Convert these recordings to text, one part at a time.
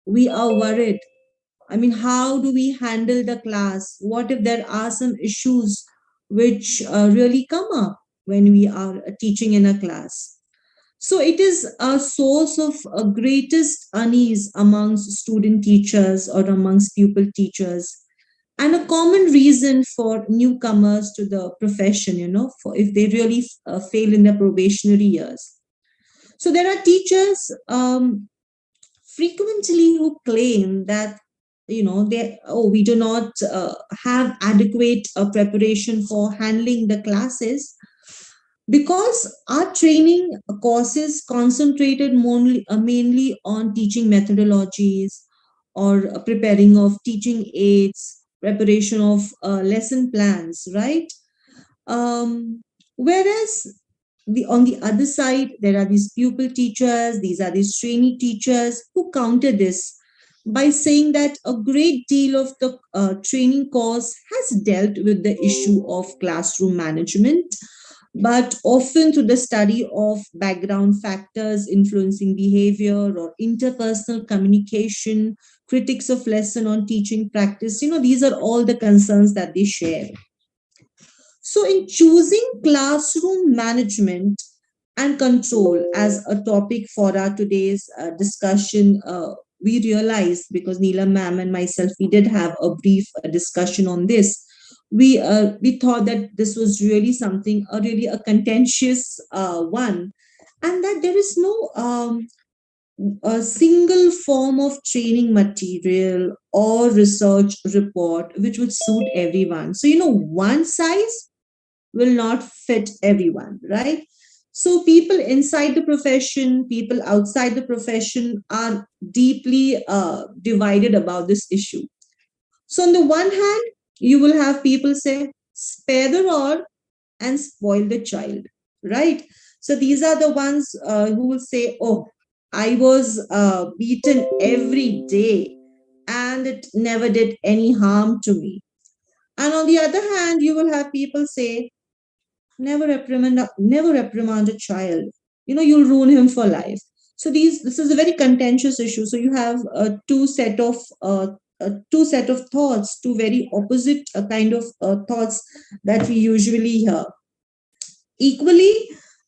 We are worried. I mean, how do we handle the class? What if there are some issues which really come up when we are teaching in a class? So it is a source of greatest unease amongst student teachers or amongst pupil teachers, and a common reason for newcomers to the profession, for if they really fail in their probationary years. So there are teachers frequently who claim that they, oh, we do not have adequate preparation for handling the classes because our training courses concentrated mainly on teaching methodologies or preparing of teaching aids, preparation of lesson plans, right? Whereas on the other side, there are these pupil teachers, these are these trainee teachers who counter this by saying that a great deal of the training course has dealt with the issue of classroom management, but often through the study of background factors influencing behavior or interpersonal communication, critics of lesson on teaching practice. These are all the concerns that they share. So, in choosing classroom management and control as a topic for our today's discussion, we realized, because Neela ma'am and myself, we did have a brief discussion on this. We thought that this was really something, really a contentious one, and that there is no a single form of training material or research report which would suit everyone. So, one size will not fit everyone, right? So, people inside the profession, people outside the profession are deeply divided about this issue. So, on the one hand, you will have people say, spare the rod and spoil the child, right? So, these are the ones who will say, oh, I was beaten every day and it never did any harm to me. And on the other hand, you will have people say, never reprimand a child. You'll ruin him for life. So this is a very contentious issue. So you have two set of thoughts, two very opposite kind of thoughts that we usually hear. Equally,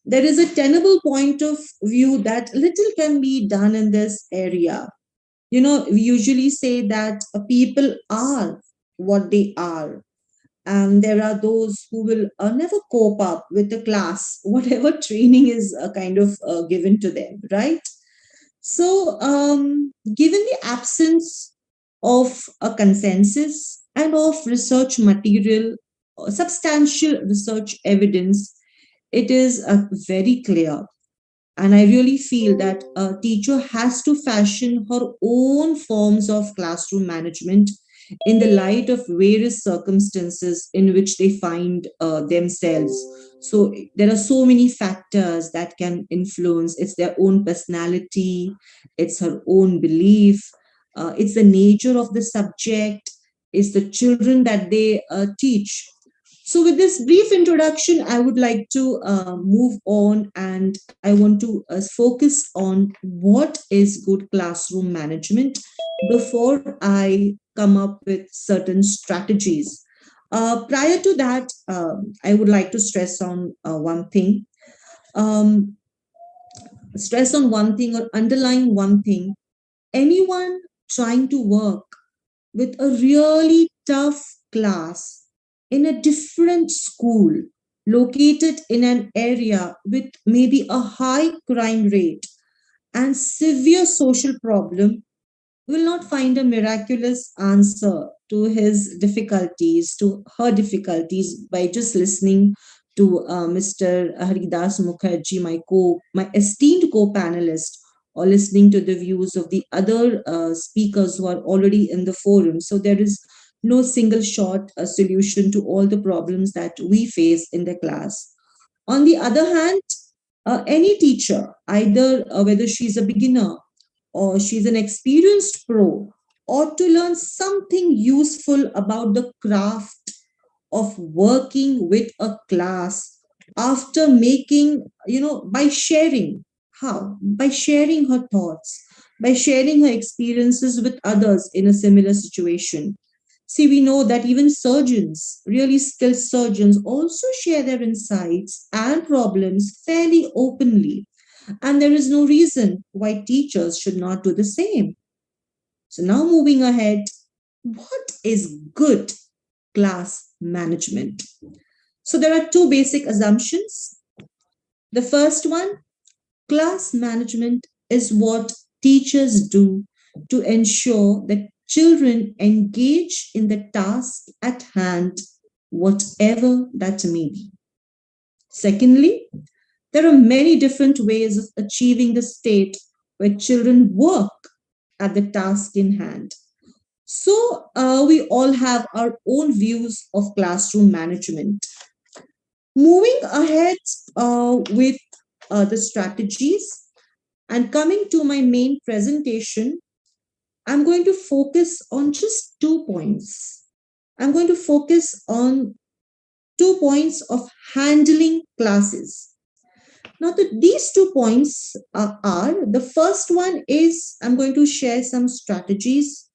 there is a tenable point of view that little can be done in this area. We usually say that people are what they are, and there are those who will never cope up with the class whatever training is kind of given to them, right? So given the absence of a consensus and of research material, substantial research evidence, it is very clear, and I really feel that a teacher has to fashion her own forms of classroom management in the light of various circumstances in which they find themselves. So there are so many factors that can influence. It's their own personality, it's her own belief, it's the nature of the subject, it's the children that they teach. So, with this brief introduction, I would like to move on, and I want to focus on what is good classroom management before I come up with certain strategies. Prior to that, I would like to one thing. Um, stress on one thing or underline one thing. Anyone trying to work with a really tough class in a different school located in an area with maybe a high crime rate and severe social problem will not find a miraculous answer to his difficulties, to her difficulties, by just listening to Mr. Haridas Mukherjee, my esteemed co-panelist, or listening to the views of the other speakers who are already in the forum. So there is no single shot solution to all the problems that we face in the class. On the other hand, any teacher, either whether she's a beginner or she's an experienced pro, ought to learn something useful about the craft of working with a class after making, by sharing. How? By sharing her thoughts, by sharing her experiences with others in a similar situation. See, we know that even surgeons, really skilled surgeons, also share their insights and problems fairly openly. And there is no reason why teachers should not do the same. So, now moving ahead, what is good class management? So, there are two basic assumptions. The first one, class management is what teachers do to ensure that children engage in the task at hand, whatever that may be. Secondly, there are many different ways of achieving the state where children work at the task in hand. So, we all have our own views of classroom management. Moving ahead with the strategies and coming to my main presentation, I'm going to focus on just 2 points. I'm going to focus on 2 points of handling classes. Now, these 2 points are the first one is I'm going to share some strategies,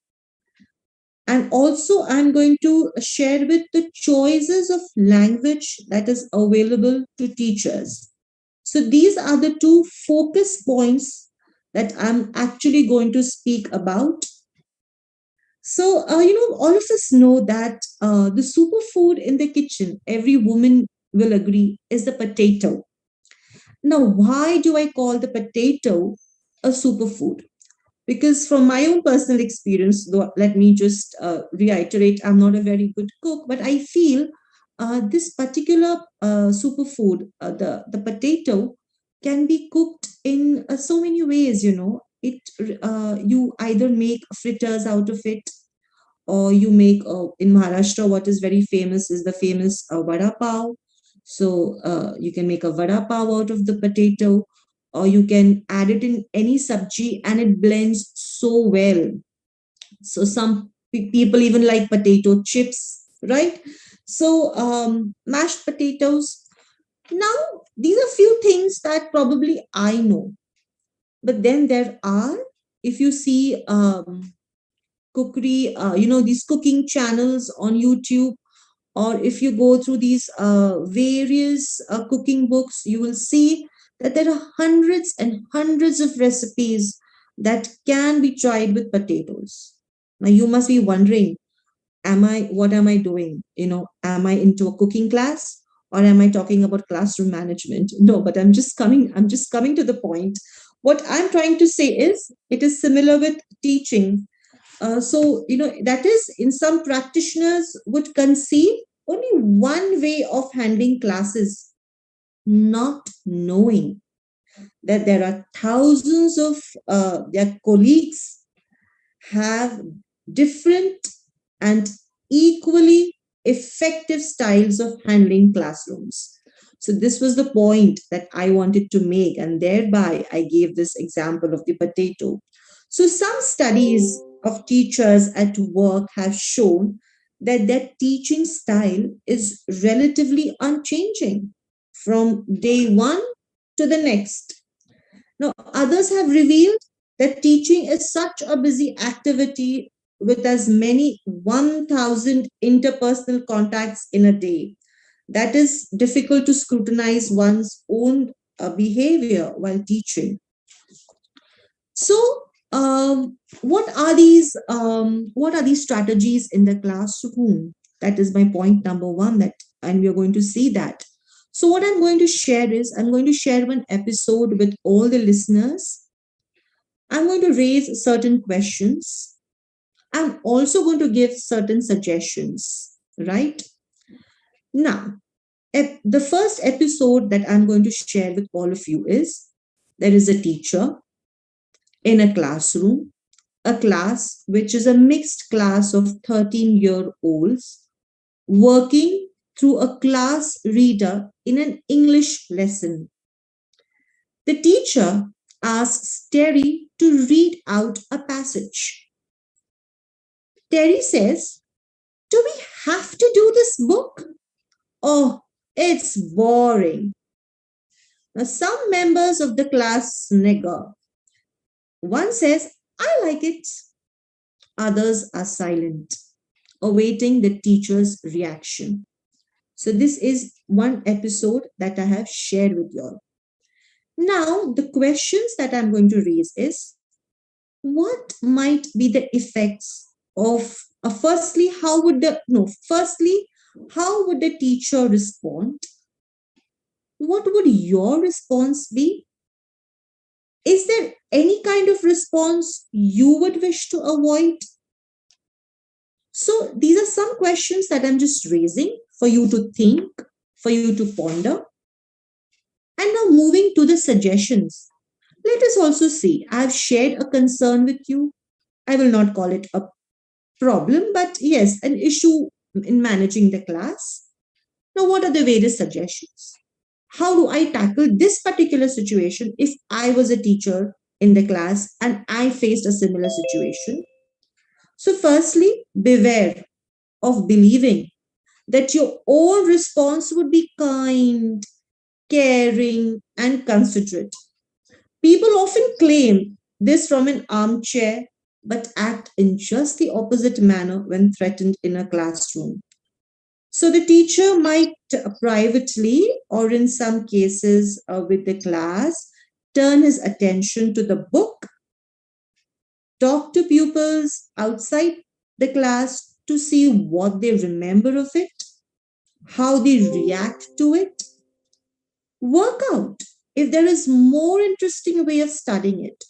and also I'm going to share with the choices of language that is available to teachers. So these are the two focus points that I'm actually going to speak about. So, all of us know that the superfood in the kitchen, every woman will agree, is the potato. Now, why do I call the potato a superfood? Because from my own personal experience, though, let me just reiterate, I'm not a very good cook, but I feel this particular superfood, the potato, can be cooked in so many ways. You either make fritters out of it, or you make in Maharashtra, what is very famous is the famous vada pav. So you can make a vada pav out of the potato, or you can add it in any sabji and it blends so well. So some people even like potato chips, right? So mashed potatoes. Now, these are few things that probably I know, but then there are, if you see cookery, these cooking channels on YouTube, or if you go through these various cooking books, you will see that there are hundreds and hundreds of recipes that can be tried with potatoes. Now you must be wondering, what am I doing? Am I into a cooking class, or am I talking about classroom management? No, but I'm just coming to the point. What I'm trying to say is it is similar with teaching. That is, in some practitioners would conceive only one way of handling classes, not knowing that there are thousands of their colleagues have different and equally effective styles of handling classrooms. So, this was the point that I wanted to make, and thereby I gave this example of the potato. So, some studies of teachers at work have shown that their teaching style is relatively unchanging from day one to the next. Now, others have revealed that teaching is such a busy activity with as many 1,000 interpersonal contacts in a day that is difficult to scrutinize one's own behavior while teaching. So, what are these strategies in the classroom? That is my point number one. And we are going to see that. So, what I'm going to share is I'm going to share one episode with all the listeners. I'm going to raise certain questions. I'm also going to give certain suggestions, right? Now, the first episode that I'm going to share with all of you is there is a teacher in a classroom, a class which is a mixed class of 13-year-olds working through a class reader in an English lesson. The teacher asks Terry to read out a passage. Terry says, "Do we have to do this book? Oh, it's boring." Now, some members of the class snigger. One says, I like it. Others are silent, awaiting the teacher's reaction. So, this is one episode that I have shared with you all. Now, the questions that I'm going to raise is what might be the effects of, firstly, how would the teacher respond? What would your response be? Is there any kind of response you would wish to avoid? So, these are some questions that I'm just raising for you to think, for you to ponder. And now, moving to the suggestions. Let us also see, I've shared a concern with you. I will not call it a problem, but yes, an issue in managing the class. Now, what are the various suggestions? How do I tackle this particular situation if I was a teacher in the class and I faced a similar situation? So, firstly, beware of believing that your own response would be kind, caring, and considerate. People often claim this from an armchair but act in just the opposite manner when threatened in a classroom. So the teacher might privately, or in some cases with the class, turn his attention to the book, talk to pupils outside the class to see what they remember of it, how they react to it, work out if there is more interesting way of studying it.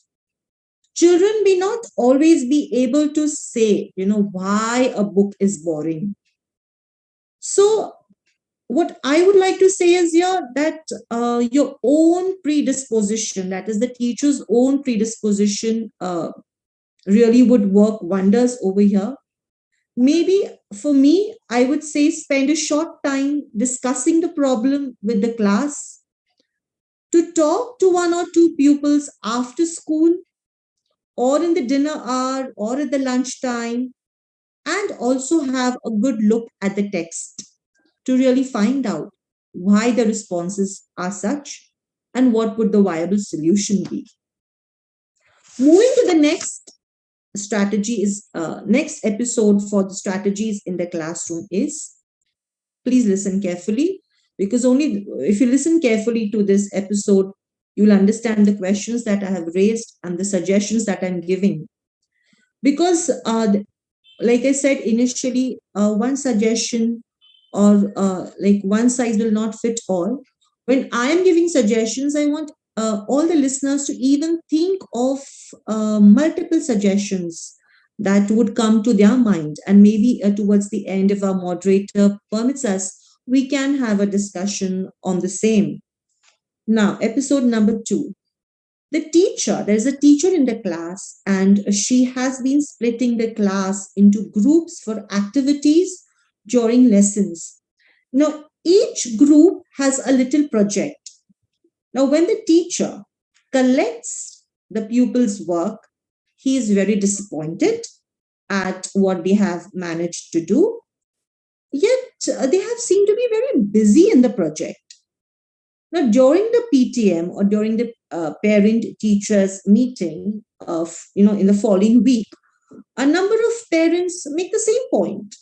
Children may not always be able to say, why a book is boring. So what I would like to say is here that your own predisposition, that is the teacher's own predisposition, really would work wonders over here. Maybe for me, I would say spend a short time discussing the problem with the class, to talk to one or two pupils after school or in the dinner hour or at the lunchtime, and also have a good look at the text to really find out why the responses are such and what would the viable solution be. Moving to the next episode for the strategies in the classroom is, please listen carefully, because only if you listen carefully to this episode, you'll understand the questions that I have raised and the suggestions that I'm giving. Because like I said initially, one suggestion or like one size will not fit all. When I am giving suggestions, I want all the listeners to even think of multiple suggestions that would come to their mind. And maybe towards the end, if our moderator permits us, we can have a discussion on the same. Now, episode number 2. There's a teacher in the class, and she has been splitting the class into groups for activities during lessons. Now, each group has a little project. Now, when the teacher collects the pupils' work, he is very disappointed at what they have managed to do. Yet, they have seemed to be very busy in the project. Now, during the PTM or during the parent teachers meeting of, in the following week, a number of parents make the same point.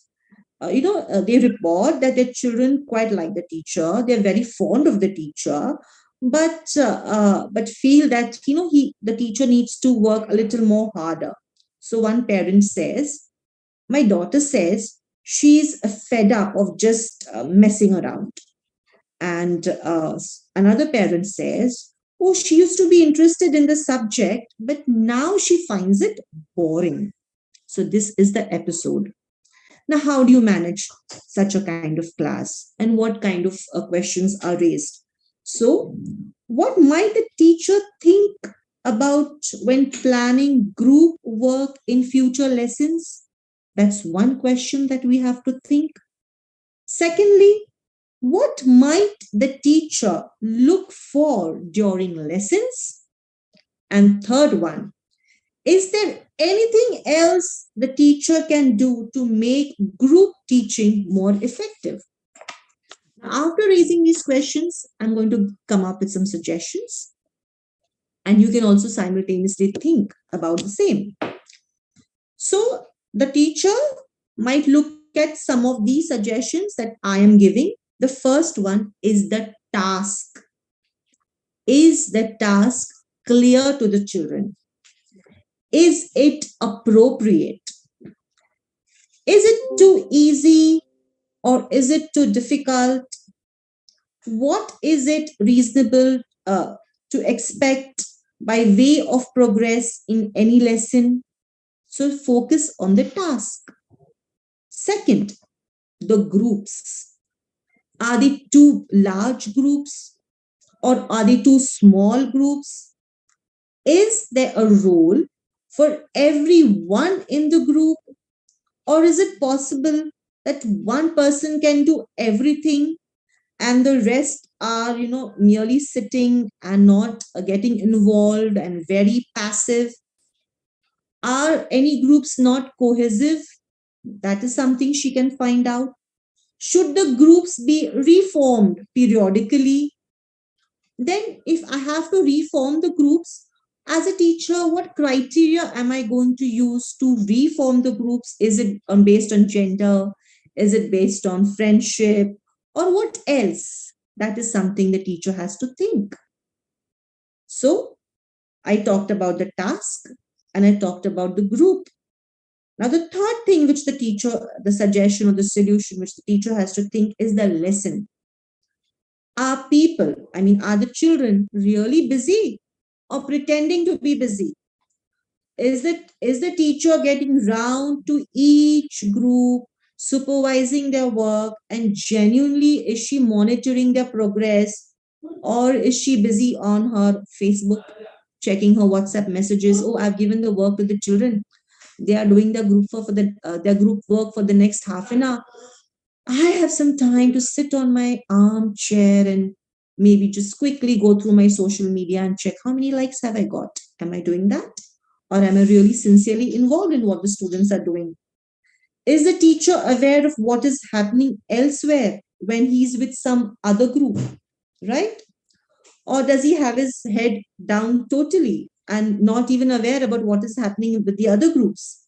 They report that their children quite like the teacher. They're very fond of the teacher, but feel that, the teacher needs to work a little more harder. So one parent says, my daughter says she's fed up of just messing around. And another parent says, oh, she used to be interested in the subject, but now she finds it boring. So, this is the episode. Now, how do you manage such a kind of class, and what kind of questions are raised? So, what might the teacher think about when planning group work in future lessons? That's one question that we have to think. Secondly, what might the teacher look for during lessons? And third one, is there anything else the teacher can do to make group teaching more effective? Now, after raising these questions, I'm going to come up with some suggestions. And you can also simultaneously think about the same. So the teacher might look at some of these suggestions that I am giving. The first one is the task. Is the task clear to the children? Is it appropriate? Is it too easy or is it too difficult? What is it reasonable to expect by way of progress in any lesson? So focus on the task. Second, the groups. Are they too large groups or are they too small groups? Is there a role for everyone in the group, or is it possible that one person can do everything and the rest are, merely sitting and not getting involved and very passive? Are any groups not cohesive? That is something she can find out. Should the groups be reformed periodically? Then, if I have to reform the groups, as a teacher, what criteria am I going to use to reform the groups? Is it based on gender? Is it based on friendship? Or what else? That is something the teacher has to think. So, I talked about the task and I talked about the group. Now, the third thing which the suggestion or the solution which the teacher has to think is the lesson. Are people, are the children really busy or pretending to be busy? Is the teacher getting round to each group, supervising their work, and genuinely is she monitoring their progress, or is she busy on her Facebook, checking her WhatsApp messages? Oh, I've given the work to the children. They are doing their group work for the next half an hour. I have some time to sit on my armchair and maybe just quickly go through my social media and check how many likes have I got. Am I doing that? Or am I really sincerely involved in what the students are doing? Is the teacher aware of what is happening elsewhere when he's with some other group, right? Or does he have his head down totally and not even aware about what is happening with the other groups?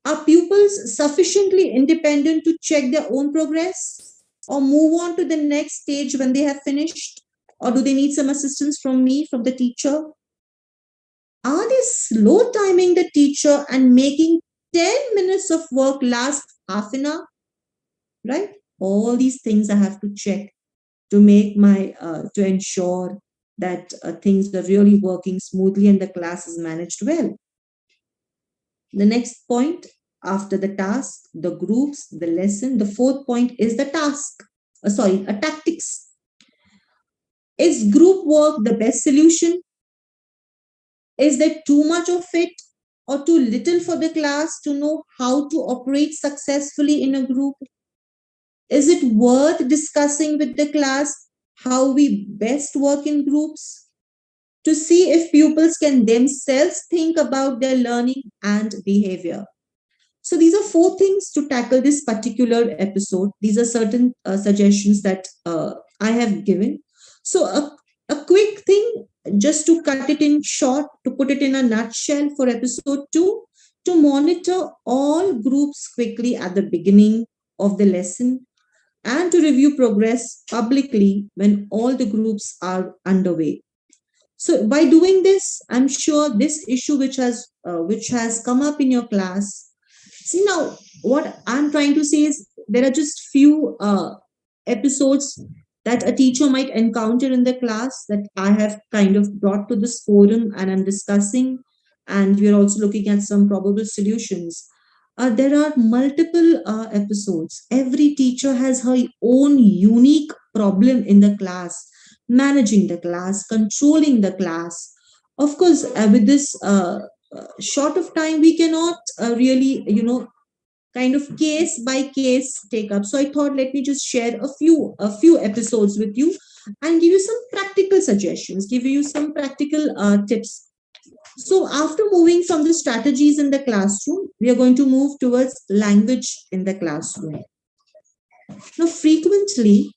Are pupils sufficiently independent to check their own progress or move on to the next stage when they have finished? Or do they need some assistance from me, from the teacher? Are they slow timing the teacher and making 10 minutes of work last half an hour? Right? All these things I have to check to to ensure that things are really working smoothly and the class is managed well. The next point, after the task, the groups, the lesson, the fourth point is the task. A tactics. Is group work the best solution? Is there too much of it or too little for the class to know how to operate successfully in a group? Is it worth discussing with the class how we best work in groups to see if pupils can themselves think about their learning and behavior? So these are four things to tackle this particular episode. These are certain suggestions that I have given. So a quick thing, just to cut it in short, to put it in a nutshell for episode 2, to monitor all groups quickly at the beginning of the lesson and to review progress publicly when all the groups are underway. So by doing this, I'm sure this issue which has come up in your class. See, now what I'm trying to say is there are just few episodes that a teacher might encounter in the class that I have kind of brought to this forum and I'm discussing, and we're also looking at some probable solutions. There are multiple episodes. Every teacher has her own unique problem in the class, managing the class, controlling the class. Of course, with this short of time, we cannot really, kind of case by case take up. So I thought let me just share a few episodes with you and give you some practical suggestions, give you some practical tips. So after moving from the strategies in the classroom, we are going to move towards language in the classroom. Now, frequently,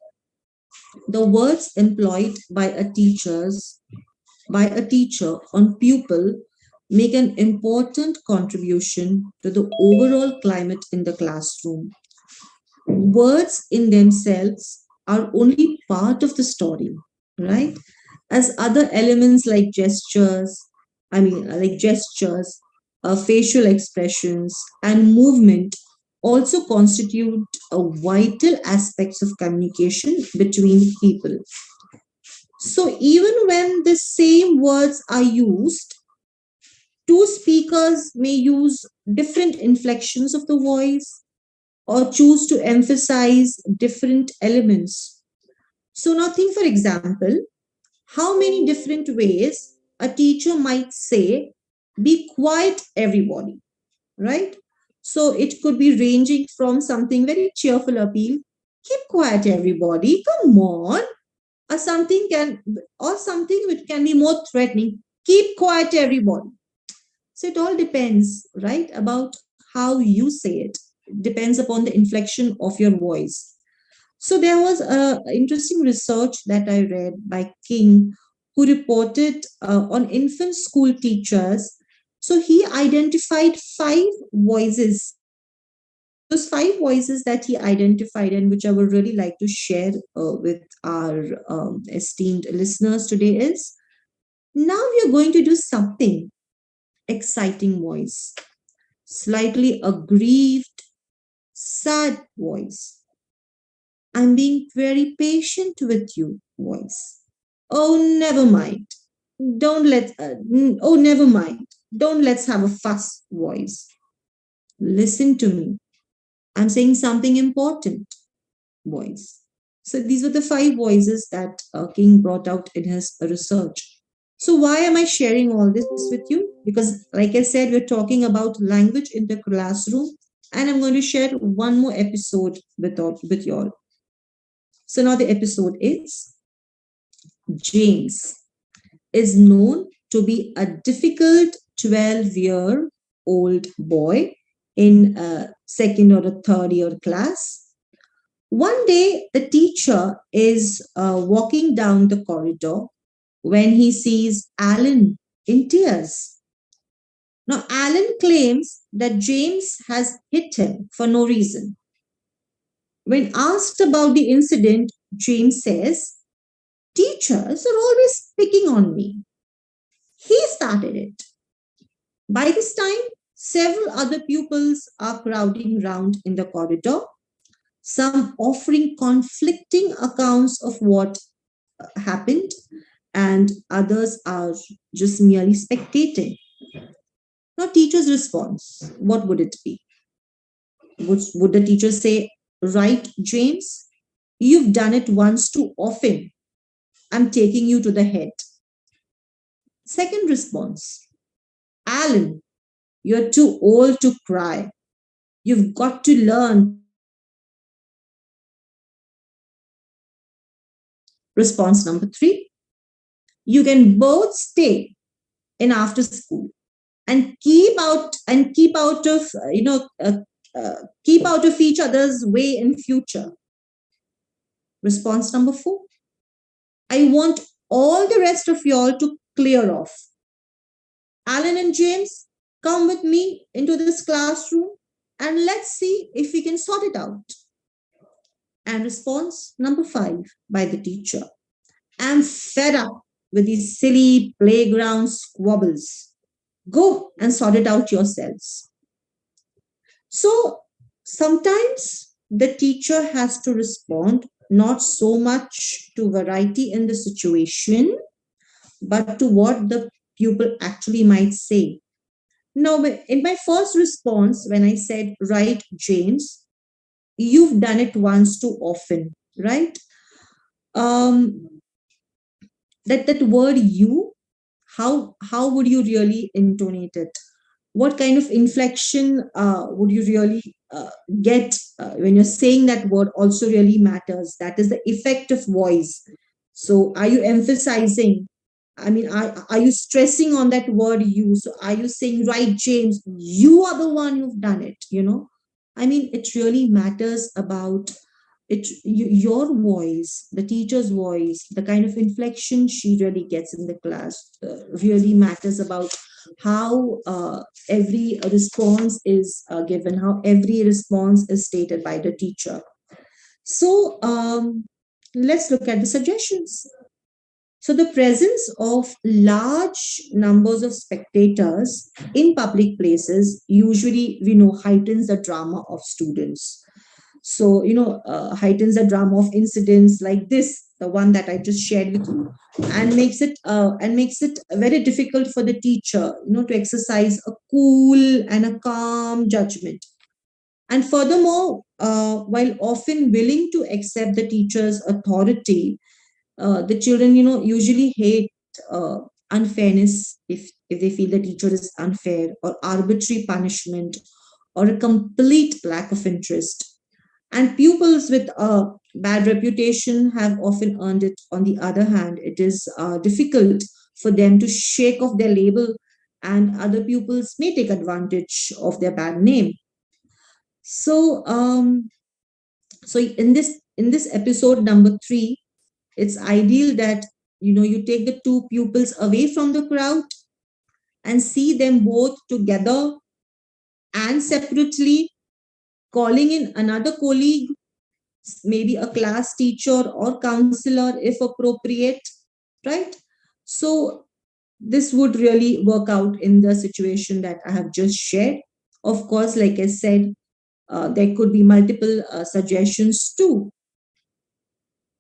the words employed by a teachers by a teacher on pupil make an important contribution to the overall climate in the classroom. Words in themselves are only part of the story, right? As other elements like gestures, facial expressions, and movement also constitute a vital aspects of communication between people. So even when the same words are used, two speakers may use different inflections of the voice or choose to emphasize different elements. So, now think for example, how many different ways a teacher might say, be quiet, everybody, right? So, it could be ranging from something very cheerful appeal, keep quiet, everybody, come on, or something which can be more threatening, keep quiet, everybody. So it all depends, right, about how you say it. Depends upon the inflection of your voice. So there was a interesting research that I read by King, who reported on infant school teachers. So he identified five voices. Those five voices that he identified, and which I would really like to share with our esteemed listeners today, is now we are going to do something exciting voice, slightly aggrieved, sad voice. I'm being very patient with you voice. Oh, never mind. Oh, never mind. Don't let's have a fuss voice. Listen to me. I'm saying something important voice. So these were the five voices that King brought out in his research. So why am I sharing all this with you? Because, like I said, we're talking about language in the classroom, and I'm going to share one more episode with y'all. So now the episode is James is known to be a difficult 12-year-old boy in a second or a third year class. One day, the teacher is walking down the corridor when he sees Alan in tears. Now, Alan claims that James has hit him for no reason. When asked about the incident, James says, teachers are always picking on me. He started it. By this time, several other pupils are crowding round in the corridor, some offering conflicting accounts of what happened, and others are just merely spectating. Now, teacher's response, what would it be? Would the teacher say, right, James, you've done it once too often. I'm taking you to the head. Second response, Alan, you're too old to cry. You've got to learn. Response number three, you can both stay in after school and keep out of keep out of each other's way in future. Response number four, I want all the rest of y'all to clear off. Alan and James, come with me into this classroom and let's see if we can sort it out. And response number five by the teacher, I'm fed up with these silly playground squabbles. Go and sort it out yourselves. So sometimes the teacher has to respond not so much to variety in the situation, but to what the pupil actually might say. Now, in my first response, when I said, right, James, you've done it once too often, right? Um, that word you, how would you really intonate it? What kind of inflection would you really get when you're saying that word also really matters. That is the effect of voice. So are you emphasizing, I mean, are you stressing on that word you? So are you saying, right, James, you are the one who've done it, I mean, it really matters about your voice, the teacher's voice, the kind of inflection she really gets in the class really matters about how every response is given, how every response is stated by the teacher. So let's look at the suggestions. So, the presence of large numbers of spectators in public places usually, we know, heightens the drama of students. So, heightens the drama of incidents like this, the one that I just shared with you, and makes it very difficult for the teacher, to exercise a cool and a calm judgment. And furthermore, while often willing to accept the teacher's authority, the children usually hate unfairness if they feel the teacher is unfair, or arbitrary punishment, or a complete lack of interest. And pupils with a bad reputation have often earned it. On the other hand, it is difficult for them to shake off their label, and other pupils may take advantage of their bad name. So um so in this episode number 3, it's ideal that you take the two pupils away from the crowd and see them both together and separately, calling in another colleague, maybe a class teacher or counselor if appropriate, right? So this would really work out in the situation that I have just shared. Of course, like I said, there could be multiple suggestions too.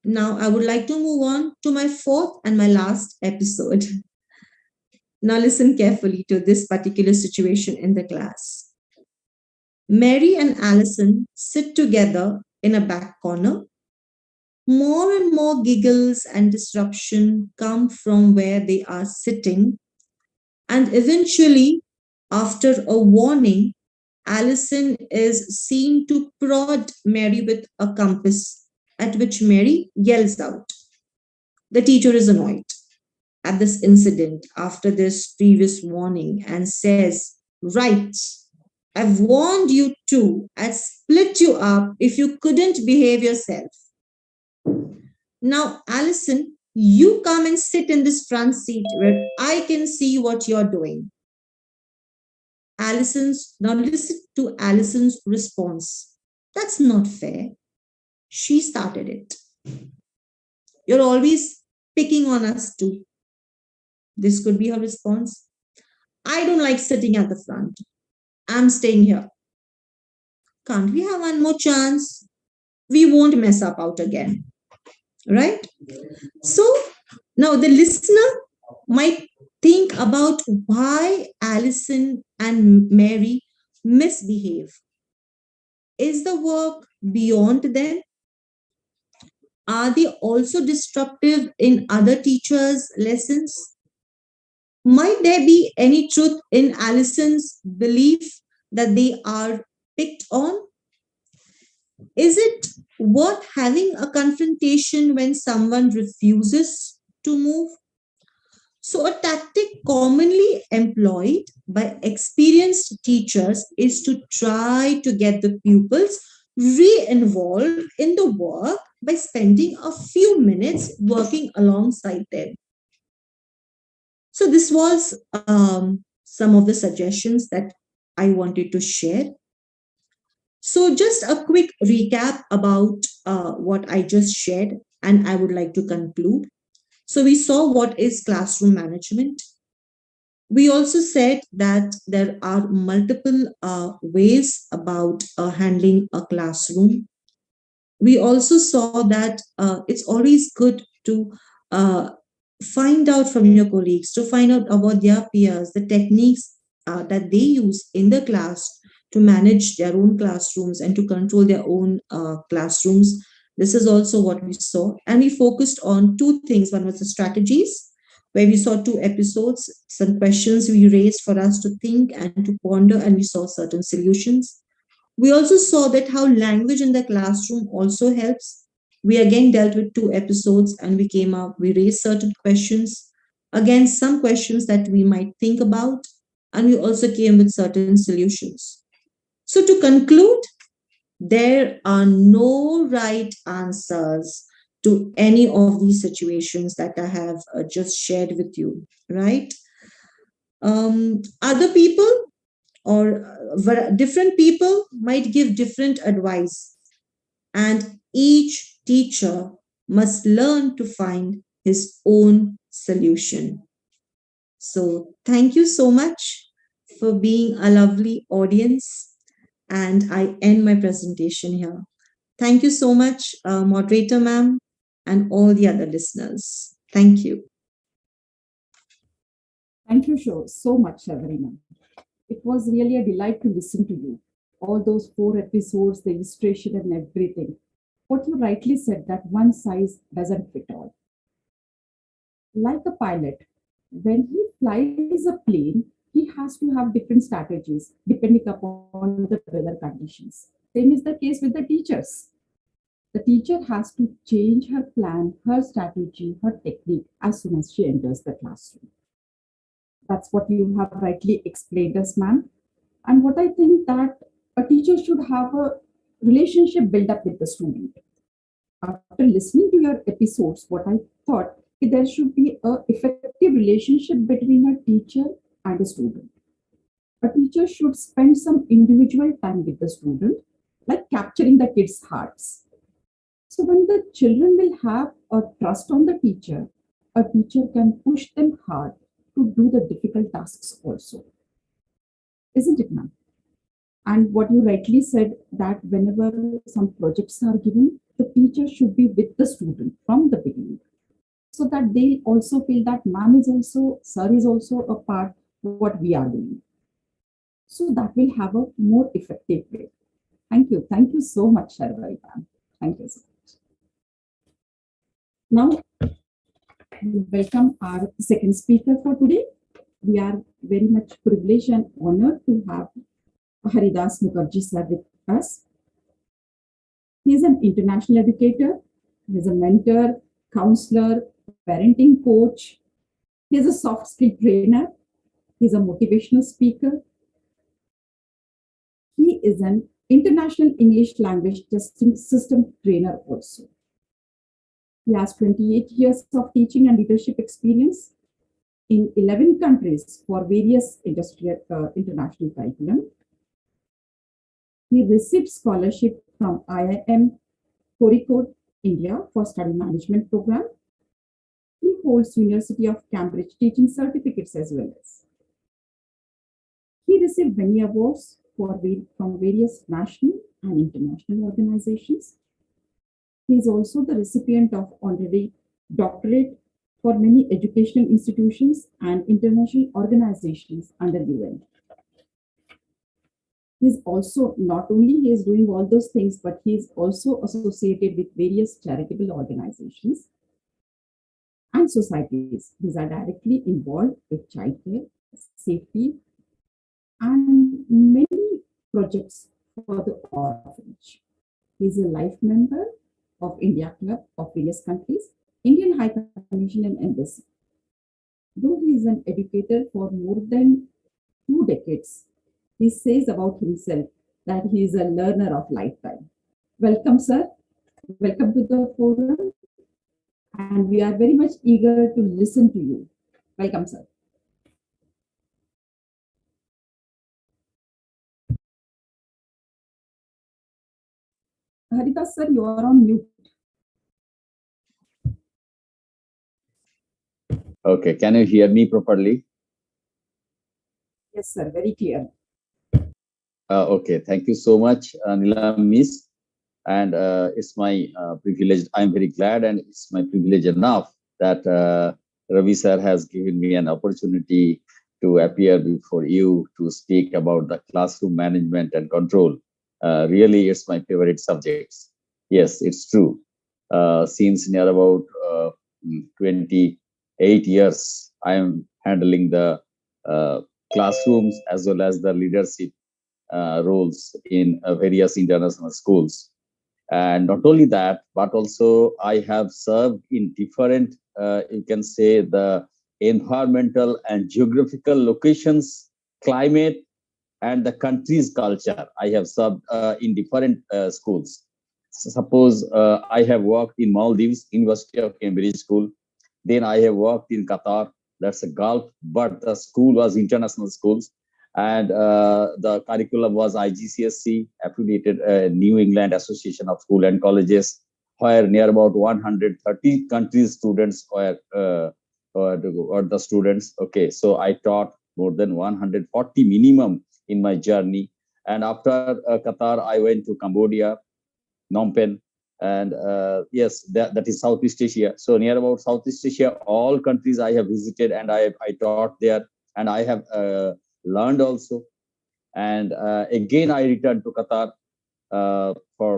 Now, I would like to move on to my fourth and my last episode. Now, listen carefully to this particular situation in the class. Mary and Allison sit together in a back corner. More and more giggles and disruption come from where they are sitting, and eventually, after a warning, Allison is seen to prod Mary with a compass, at which Mary yells out. The teacher is annoyed at this incident after this previous warning and says, "Right, I've warned you too. I'd split you up if you couldn't behave yourself. Now, Allison, you come and sit in this front seat where I can see what you're doing." Now listen to Allison's response. "That's not fair. She started it. You're always picking on us too." This could be her response. "I don't like sitting at the front. I'm staying here. Can't we have one more chance? We won't mess up out again." Right? So now the listener might think about why Allison and Mary misbehave. Is the work beyond them? Are they also disruptive in other teachers' lessons? Might there be any truth in Allison's belief that they are picked on? Is it worth having a confrontation when someone refuses to move? So, a tactic commonly employed by experienced teachers is to try to get the pupils re involved in the work by spending a few minutes working alongside them. So, this was some of the suggestions that I wanted to share. So, just a quick recap about what I just shared, and I would like to conclude. So, we saw what is classroom management. We also said that there are multiple ways about handling a classroom. We also saw that it's always good to uh, find out from your colleagues, to find out about their peers, the techniques that they use in the class to manage their own classrooms and to control their own classrooms. This is also what we saw. And we focused on two things. One was the strategies, where we saw two episodes, some questions we raised for us to think and to ponder, and we saw certain solutions. We also saw that how language in the classroom also helps. We again dealt with two episodes and we raised certain questions. Again, some questions that we might think about, and we also came with certain solutions. So, to conclude, There are no right answers to any of these situations that I have just shared with you, right? Other people or different people might give different advice, and each teacher must learn to find his own solution. So, thank you so much for being a lovely audience. And I end my presentation here. Thank you so much, moderator ma'am, and all the other listeners. Thank you. Thank you so much, Everina. It was really a delight to listen to you. All those 4 episodes, the illustration and everything. What you rightly said that one size doesn't fit all. Like a pilot, when he flies a plane, he has to have different strategies depending upon the weather conditions. Same is the case with the teachers. The teacher has to change her plan, her strategy, her technique as soon as she enters the classroom. That's what you have rightly explained us, ma'am. And what I think that a teacher should have a relationship build up with the student. After listening to your episodes, what I thought there should be a effective relationship between a teacher and a student. A teacher should spend some individual time with the student, like capturing the kids' hearts. So when the children will have a trust on the teacher, a teacher can push them hard to do the difficult tasks also. Isn't it, ma'am? And what you rightly said that whenever some projects are given, the teacher should be with the student from the beginning so that they also feel that ma'am is also, sir is also a part what we are doing. So that will have a more effective way. Thank you. Thank you so much, Sharvai ma'am. Thank you so much. Now, we welcome our second speaker for today. We are very much privileged and honored to have Haridas Mukherjee sir with us. He is an international educator, he is a mentor, counselor, parenting coach, he is a soft skill trainer, he is a motivational speaker, he is an international English language testing system trainer also. He has 28 years of teaching and leadership experience in 11 countries for various international curriculum. He received scholarship from IIM Kozhikode, India for study management program. He holds University of Cambridge teaching certificates as well as. He received many awards from various national and international organizations. He is also the recipient of honorary doctorate for many educational institutions and international organizations under UN. He's also not only he is doing all those things, but he is also associated with various charitable organizations and societies. These are directly involved with childcare, safety, and many projects for the orphanage. He is a life member of India Club of various countries, Indian High Commission and Embassy. Though he is an educator for more than 2 decades, he says about himself that he is a learner of lifetime. Welcome, sir. Welcome to the forum. And we are very much eager to listen to you. Welcome, sir. Haridas, sir, you are on mute. Okay, can you hear me properly? Yes, sir, very clear. Okay, thank you so much, Nilam Miss. And it's my privilege. I'm very glad, and it's my privilege enough that Ravi sir has given me an opportunity to appear before you to speak about the classroom management and control. Really, it's my favorite subjects. Yes, it's true. Since near about 28 years, I am handling the classrooms as well as the leadership roles in various international schools. And not only that, but also I have served in different, you can say, the environmental and geographical locations, climate, and the country's culture. I have served in different schools. Suppose I have worked in Maldives, University of Cambridge School. Then I have worked in Qatar. That's a Gulf, but the school was international schools, and the curriculum was IGCSE, affiliated New England Association of School and Colleges, where near about 130 countries students or the students. Okay, so I taught more than 140 minimum in my journey. And after Qatar, I went to Cambodia, Phnom Penh, and yes, that is Southeast Asia. So near about Southeast Asia, all countries I have visited, and I taught there, and I have learned also. And again, I returned to Qatar for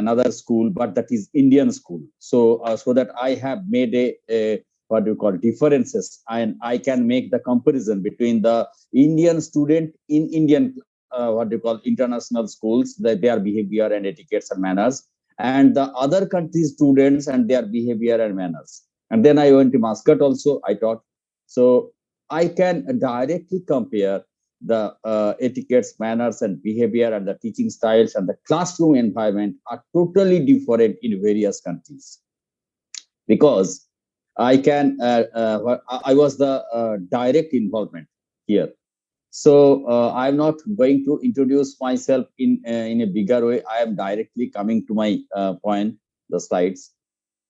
another school, but that is Indian school. So that I have made a what do you call differences, and I can make the comparison between the Indian student in Indian what do you call international schools, that their behavior and etiquettes and manners, and the other country students and their behavior and manners. And then I went to Muscat also. I taught, so I can directly compare the etiquettes, manners, and behavior, and the teaching styles and the classroom environment are totally different in various countries, because I can I was the direct involvement here. So I'm not going to introduce myself in a bigger way. I am directly coming to my point, the slides.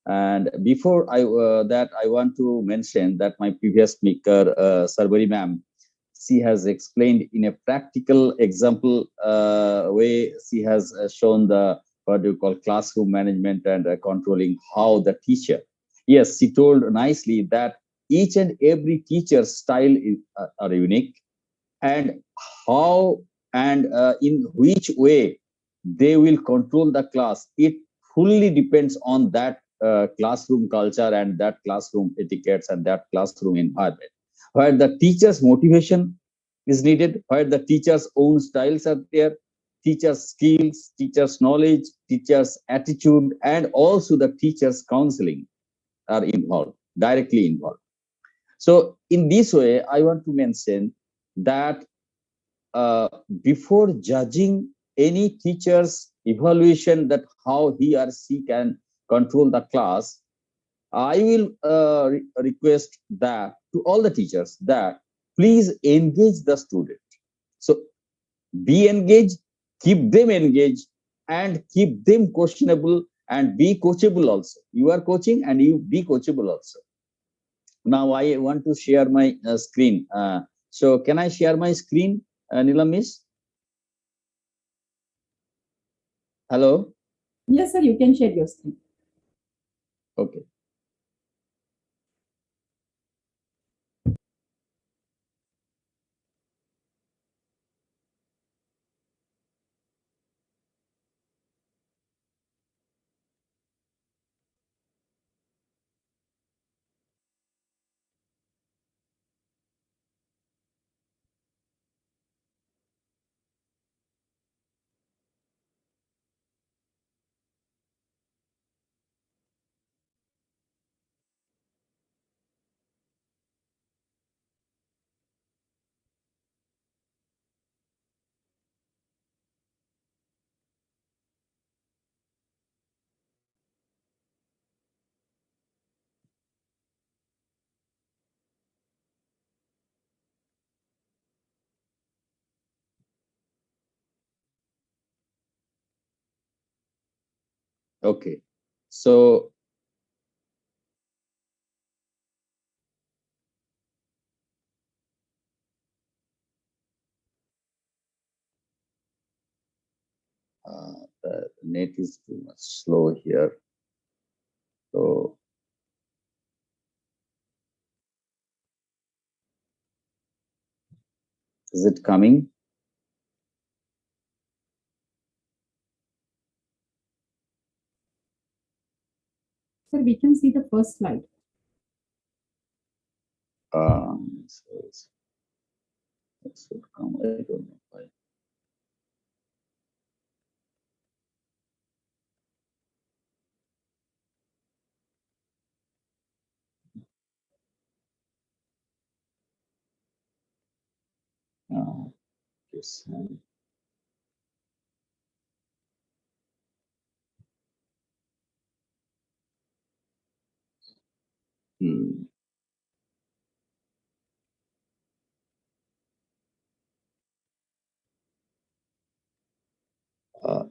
And before that, I want to mention that my previous speaker, Sarbari ma'am, she has explained in a practical example way. She has shown the what do you call classroom management and controlling how the teacher. Yes, she told nicely that each and every teacher's style is, are unique, and how and in which way they will control the class, it fully depends on that classroom culture and that classroom etiquettes and that classroom environment, where the teacher's motivation is needed, where the teacher's own styles are there, teacher's skills, teacher's knowledge, teacher's attitude, and also the teacher's counseling are involved, directly involved. So in this way, I want to mention that uh, before judging any teacher's evaluation, that how he or she can control the class, I will request that to all the teachers that please engage the student. So be engaged, keep them engaged, and keep them questionable, and be coachable also. You are coaching and you be coachable also. Now I want to share my screen. So can I share my screen, Nila Miss? Hello. Yes, sir, you can share your screen. Okay. Okay. So the net is too much slow here. So is it coming? Sir, we can see the first slide. So it should come. I don't know why. Uh, Yes. Hmm.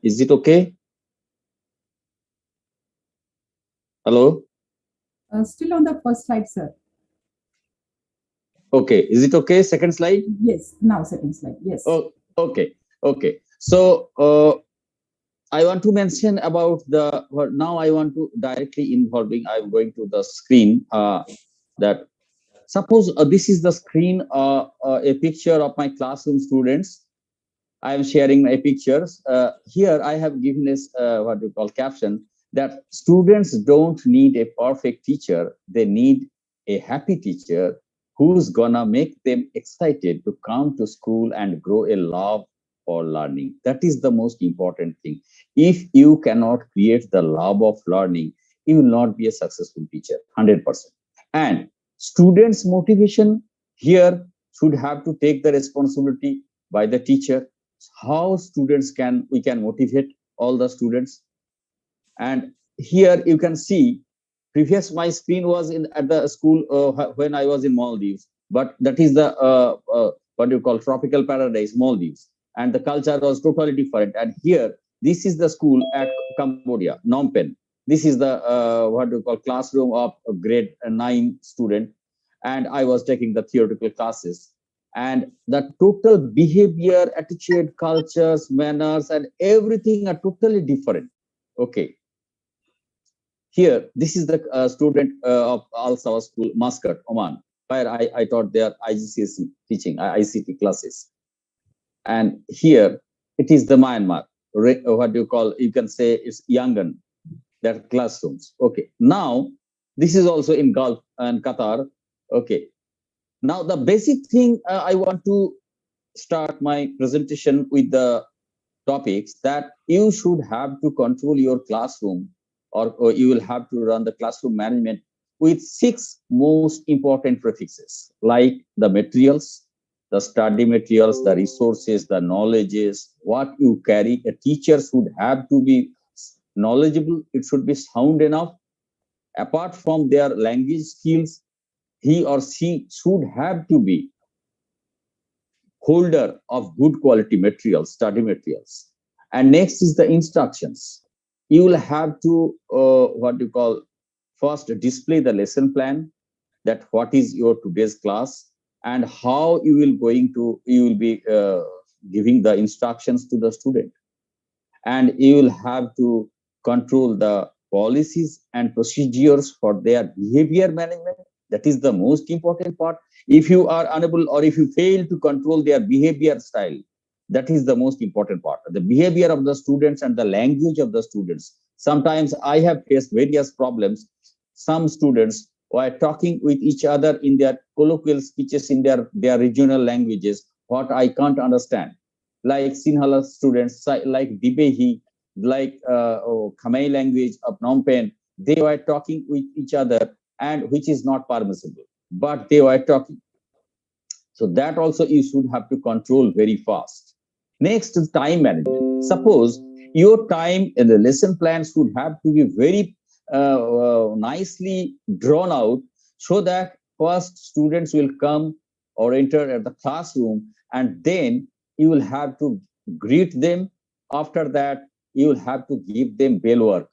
Is it okay? Hello? Still on the first slide, sir. Okay. Is it okay? Second slide? Yes, now second slide. Yes. Oh, okay. Okay. So, I want to mention about the, well, now I want to directly involving, I'm going to the screen, that suppose this is the screen, a picture of my classroom students. I am sharing my pictures. Here I have given this, what you call caption, that students don't need a perfect teacher. They need a happy teacher who's gonna make them excited to come to school and grow a love for learning. That is the most important thing. If you cannot create the love of learning, you will not be a successful teacher, 100%. And students' motivation here should have to take the responsibility by the teacher. How students can, we can motivate all the students. And here you can see, previous my screen was in at the school, when I was in Maldives, but that is the what you call tropical paradise Maldives, and the culture was totally different. And here this is the school at Cambodia, Phnom Penh. This is the what you call classroom of a grade 9 student, and I was taking the theoretical classes. And the total behavior, attitude, cultures, manners, and everything are totally different. Okay, here, this is the student of Al Sawa School, Muscat, Oman, where I taught their IGCSE teaching, ICT classes. And here, it is the Myanmar, what do you call, you can say it's Yangon, their classrooms. Okay, now, this is also in Gulf and Qatar. Okay, now the basic thing I want to start my presentation with the topics that you should have to control your classroom, or you will have to run the classroom management with 6 most important prefixes, like the materials, the study materials, the resources, the knowledges, what you carry. A teacher should have to be knowledgeable, it should be sound enough. Apart from their language skills, he or she should have to be holder of good quality materials, study materials. And next is the instructions. You will have to, what you call, first display the lesson plan, that what is your today's class, and how you will be giving the instructions to the student. And you will have to control the policies and procedures for their behavior management. That is the most important part. If you are unable, or if you fail to control their behavior style, that is the most important part, the behavior of the students and the language of the students. Sometimes I have faced various problems. Some students were talking with each other in their colloquial speeches in their regional languages, what I can't understand, like Sinhala students, like Dibehi, like Khmer language of Phnom Penh. They were talking with each other, and which is not permissible, but they were talking. So that also you should have to control very fast. Next is time management. Suppose your time in the lesson plan should have to be very nicely drawn out, so that first students will come or enter at the classroom, and then you will have to greet them. After that, you will have to give them bell work,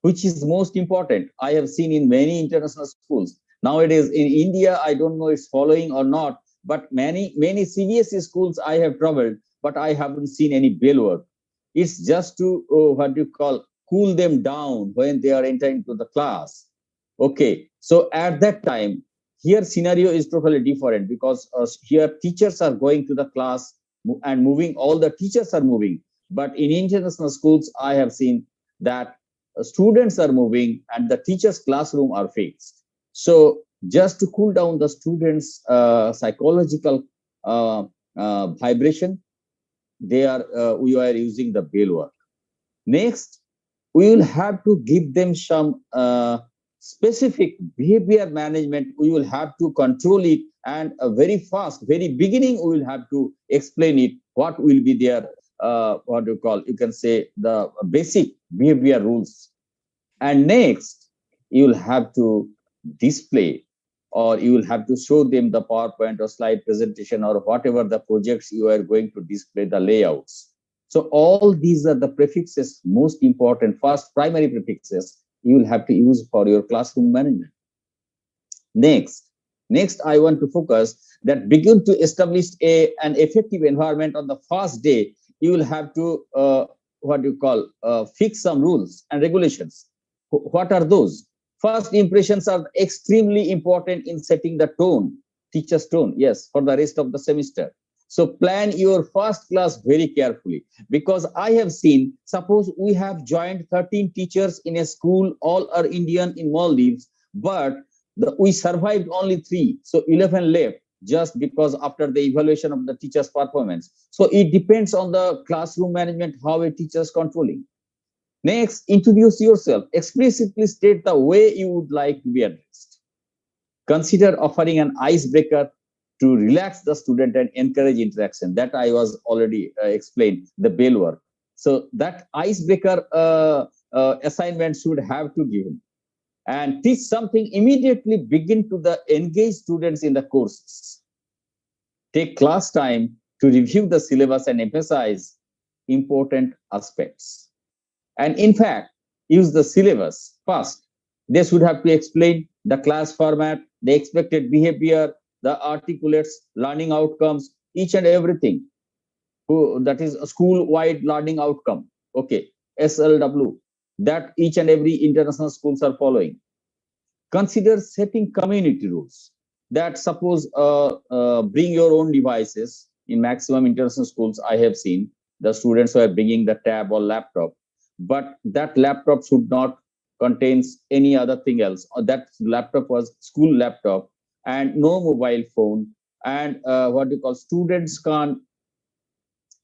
which is most important. I have seen in many international schools. Nowadays in India, I don't know it's following or not, but many CBSE schools I have traveled, but I haven't seen any bell work. It's just to, what do you call, cool them down when they are entering to the class. Okay, so at that time, here scenario is totally different, because here teachers are going to the class and moving, all the teachers are moving. But in international schools, I have seen that students are moving and the teachers' classroom are fixed. So just to cool down the students' psychological vibration, we are using the bell work. Next, we will have to give them some specific behavior management, we will have to control it, and very fast, very beginning, we will have to explain it, what will be their, what do you call, you can say the basic behavior rules. And next, you will have to display, or you will have to show them the PowerPoint or slide presentation or whatever the projects you are going to display, the layouts. So all these are the prefixes, most important, first primary prefixes you will have to use for your classroom management. Next, I want to focus that begin to establish an effective environment on the first day. You will have to what do you call, fix some rules and regulations. What are those? First impressions are extremely important in setting the tone, teacher's tone, yes, for the rest of the semester. So plan your first class very carefully, because I have seen, suppose we have joined 13 teachers in a school, all are Indian in Maldives, but we survived only 3, so 11 left, just because after the evaluation of the teacher's performance. So it depends on the classroom management, how a teacher is controlling. Next, introduce yourself. Explicitly state the way you would like to be addressed. Consider offering an icebreaker to relax the student and encourage interaction. That I was already explained, the bell work. So that icebreaker assignment should have to give. And teach something, immediately begin to the engage students in the courses. Take class time to review the syllabus and emphasize important aspects. And in fact, use the syllabus first. They should have to explain the class format, the expected behavior, the articulates, learning outcomes, each and everything. That is a school-wide learning outcome. Okay, SLW, that each and every international schools are following. Consider setting community rules. That suppose bring your own devices. In maximum international schools, I have seen the students who are bringing the tab or laptop, but that laptop should not contains any other thing else. Or that laptop was school laptop, and no mobile phone. And what do you call, students can't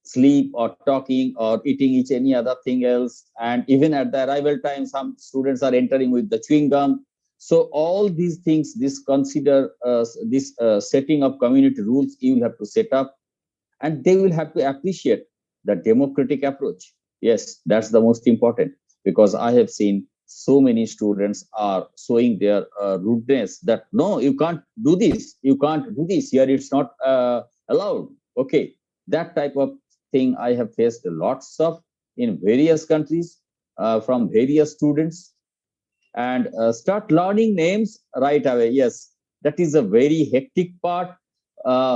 sleep or talking or eating each any other thing else. And even at the arrival time, some students are entering with the chewing gum. So all these things, this consider this setting of community rules you will have to set up, and they will have to appreciate the democratic approach. Yes, that's the most important, because I have seen so many students are showing their rudeness, that no, you can't do this, you can't do this here, it's not allowed. Okay, that type of thing I have faced lots of in various countries from various students. And start learning names right away. Yes, that is a very hectic part.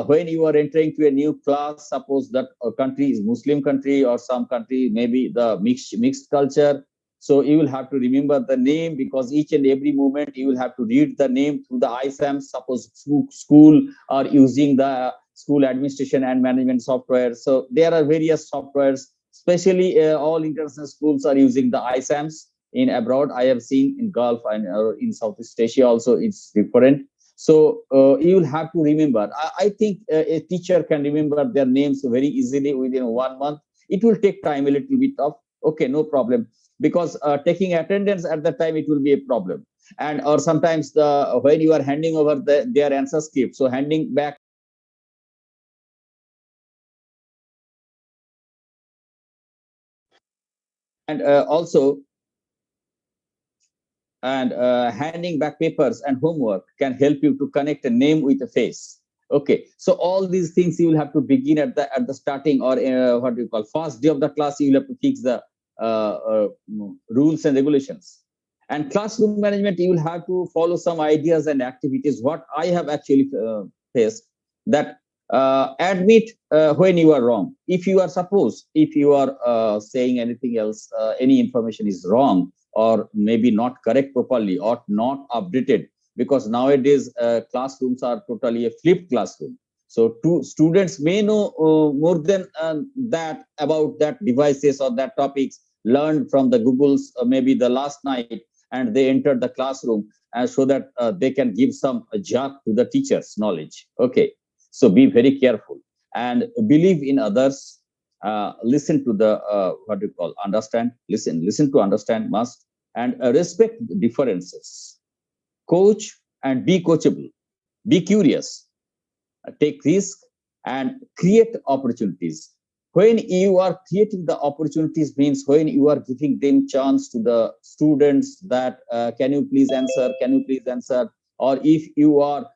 When you are entering to a new class, suppose that a country is Muslim country, or some country maybe the mixed culture, so you will have to remember the name, because each and every moment you will have to read the name through the ISAM. Suppose school are using the school administration and management software, so there are various softwares, especially all international schools are using the ISAMs. In abroad, I have seen in Gulf and in Southeast Asia also it's different. So you will have to remember. I think a teacher can remember their names very easily within 1 month. It will take time a little bit of, okay, no problem, because taking attendance at the time, it will be a problem. And or sometimes when you are handing over their answer script, so handing back. And also, and handing back papers and homework can help you to connect a name with a face. Okay, so all these things you will have to begin at the starting, or what do you call, first day of the class, you will have to fix the rules and regulations. And classroom management, you will have to follow some ideas and activities. What I have actually faced, that admit when you are wrong. If you are, suppose if you are saying anything else, any information is wrong, or maybe not correct properly, or not updated, because nowadays classrooms are totally a flipped classroom. So two students may know more than that about that devices or that topics learned from the Googles maybe the last night, and they entered the classroom, so that they can give some jab to the teacher's knowledge. Okay, so be very careful and believe in others. Listen to the what do you call, understand, listen to understand must, and respect differences. coach and be coachable, be curious, take risk, and create opportunities. When you are creating the opportunities means when you are giving them chance to the students that can you please answer, can you please answer, or if you are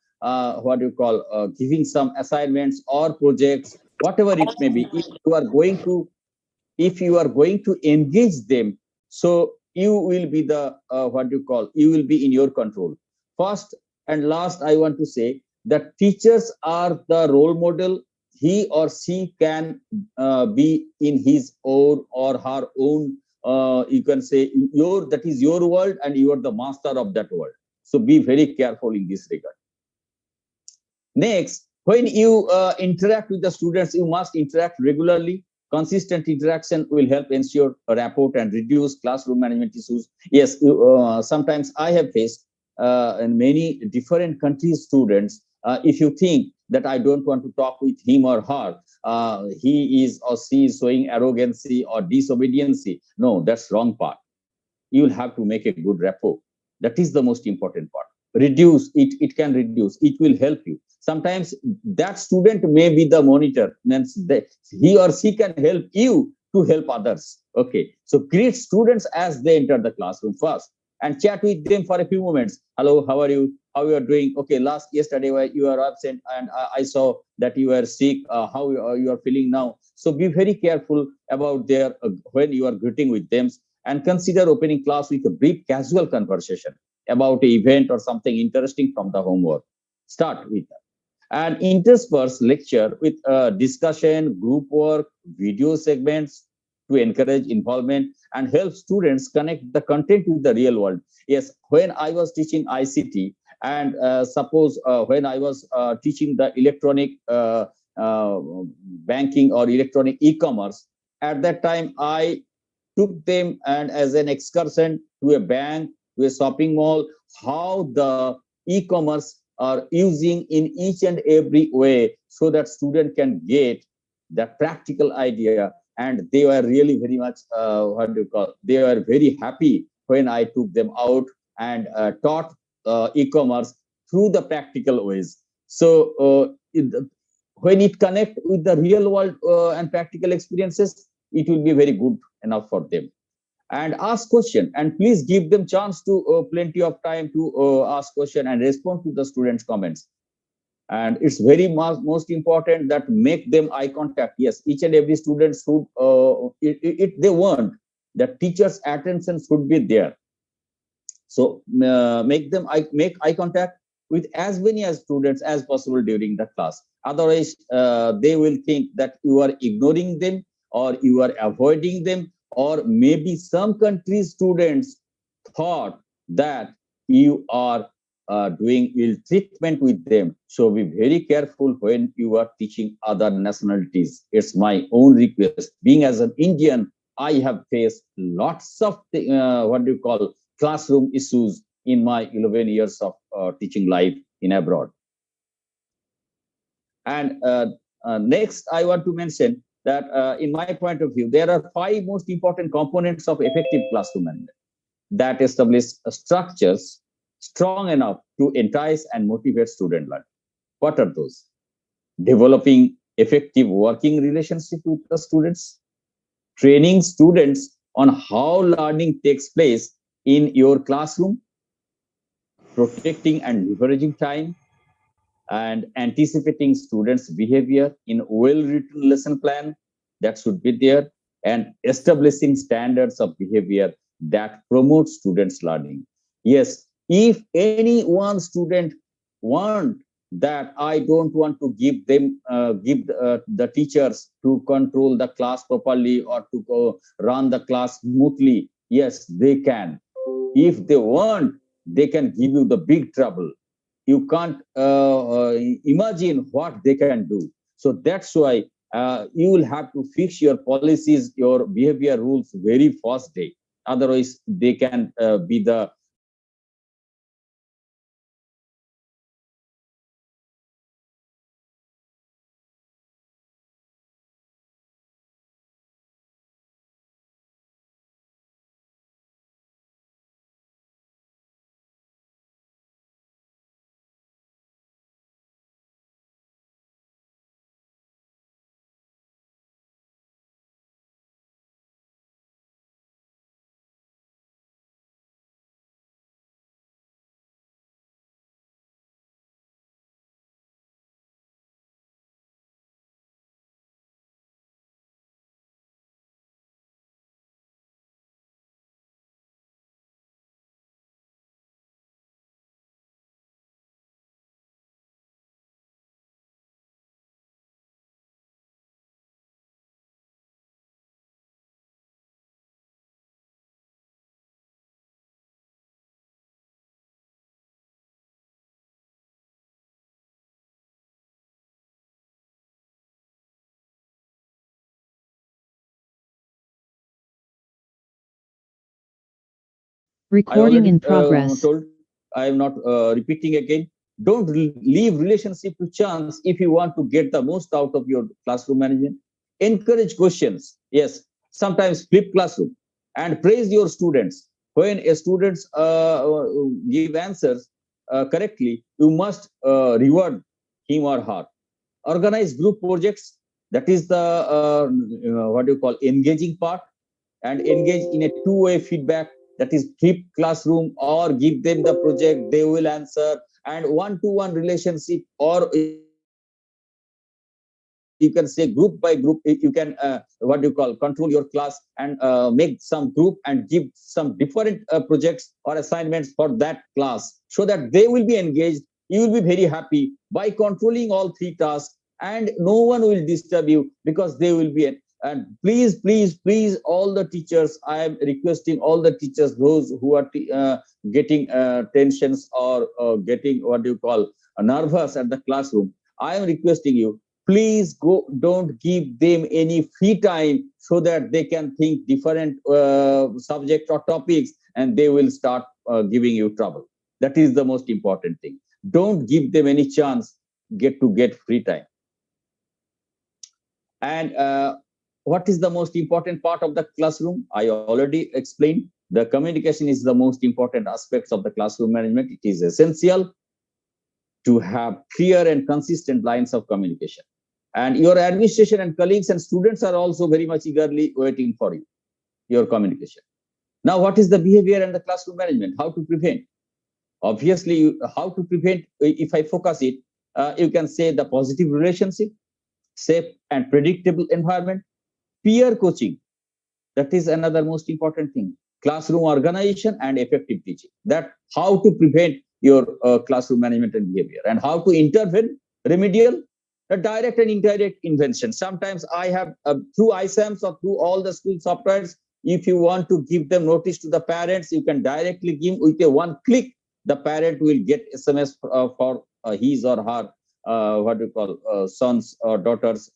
what you call giving some assignments or projects, whatever it may be, if you are going to engage them, so you will be the what you call, you will be in your control. First and last, I want to say that teachers are the role model. He or she can be in his own or her own, you can say, your, that is your world, and you are the master of that world. So be very careful in this regard. Next, when you interact with the students, you must interact regularly. Consistent interaction will help ensure a rapport and reduce classroom management issues. Yes, sometimes I have faced in many different countries students. If you think that I don't want to talk with him or her, he is or she is showing arrogancy or disobedience. No, that's wrong part. You will have to make a good rapport. That is the most important part. Reduce it, it can reduce, it will help you. Sometimes that student may be the monitor, means that he or she can help you to help others. Okay, so greet students as they enter the classroom first and chat with them for a few moments. Hello, how are you, how you are doing? Okay, last yesterday you were absent and I saw that you were sick. How you are feeling now? So be very careful about their when you are greeting with them, and consider opening class with a brief casual conversation about an event or something interesting from the homework. Start with that. And intersperse lecture with discussion, group work, video segments to encourage involvement and help students connect the content with the real world. Yes, when I was teaching ICT, and suppose when I was teaching the electronic uh, banking or electronic e-commerce, at that time I took them and as an excursion to a bank, to a shopping mall, how the e-commerce are using in each and every way so that student can get that practical idea. And they were really very much, what do you call, they were very happy when I took them out and taught e-commerce through the practical ways. So when it connect with the real world and practical experiences, it will be very good enough for them. And ask question, and please give them chance to plenty of time to ask question and respond to the students comments. And it's very most important that make them eye contact. Yes, each and every student should they want that teacher's attention should be there. So make eye contact with as many as students as possible during the class. Otherwise, they will think that you are ignoring them or you are avoiding them, or maybe some country students thought that you are doing ill treatment with them. So be very careful when you are teaching other nationalities. It's my own request. Being as an Indian, I have faced lots of what do you call, classroom issues in my 11 years of teaching life in abroad. And next, I want to mention that in my point of view, there are 5 most important components of effective classroom management that establish structures strong enough to entice and motivate student learning. What are those? Developing effective working relationship with the students, training students on how learning takes place in your classroom, protecting and leveraging time, and anticipating students' behavior in well-written lesson plan that should be there, and establishing standards of behavior that promote students' learning. Yes, if any one student want that I don't want to give them give the teachers to control the class properly or to run the class smoothly, yes, they can. If they want, they can give you the big trouble. You can't imagine what they can do. So that's why you will have to fix your policies, your behavior rules very first day. Otherwise, they can be the I Recording already in progress. told, I am not repeating again. Don't leave relationship to chance if you want to get the most out of your classroom management. Encourage questions. Yes, sometimes flip classroom and praise your students. When a students give answers correctly, you must reward him or her. Organize group projects. That is the what do you call engaging part, and engage in a two-way feedback, that is flip classroom or give them the project, they will answer, and one-to-one relationship, or you can say group by group, you can what do you call control your class and make some group and give some different projects or assignments for that class, so that they will be engaged. You will be very happy by controlling all three tasks, and no one will disturb you because they will be. And please, all the teachers, I am requesting all the teachers, those who are getting tensions or getting what do you call nervous at the classroom, I am requesting you, please go, don't give them any free time so that they can think different subject or topics, and they will start giving you trouble. That is the most important thing. Don't give them any chance get free time. And what is the most important part of the classroom? I already explained. The communication is the most important aspects of the classroom management. It is essential to have clear and consistent lines of communication. And your administration and colleagues and students are also very much eagerly waiting for you, your communication. Now, what is the behavior and the classroom management? How to prevent? Obviously, how to prevent, if I focus it, you can say the positive relationship, safe and predictable environment, peer coaching. That is another most important thing. Classroom organization and effective teaching. That how to prevent your classroom management and behavior, and how to intervene, remedial, the direct and indirect invention. Sometimes I have through ISAMs or through all the school softwares, if you want to give them notice to the parents, you can directly give with a one click. The parent will get SMS for his or her what do you call sons or daughters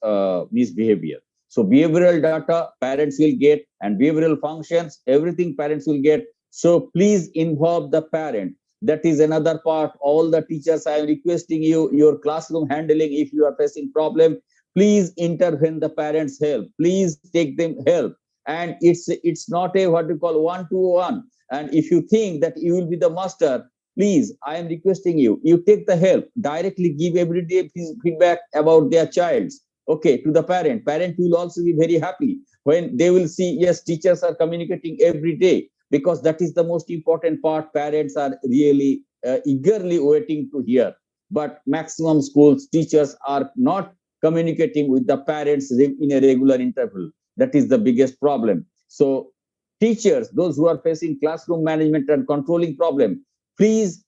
misbehavior. So behavioral data parents will get, and behavioral functions, everything parents will get. So please involve the parent. That is another part. All the teachers, I am requesting you, your classroom handling, if you are facing problem, please intervene the parents' help. Please take them help. And it's not a what you call one-to-one. And if you think that you will be the master, please, I am requesting you, you take the help, directly give everyday feedback about their child's, okay, to the parent will also be very happy when they will see, yes, teachers are communicating every day, because that is the most important part. Parents are really eagerly waiting to hear, but maximum schools teachers are not communicating with the parents in a regular interval. That is the biggest problem. So teachers, those who are facing classroom management and controlling problem, please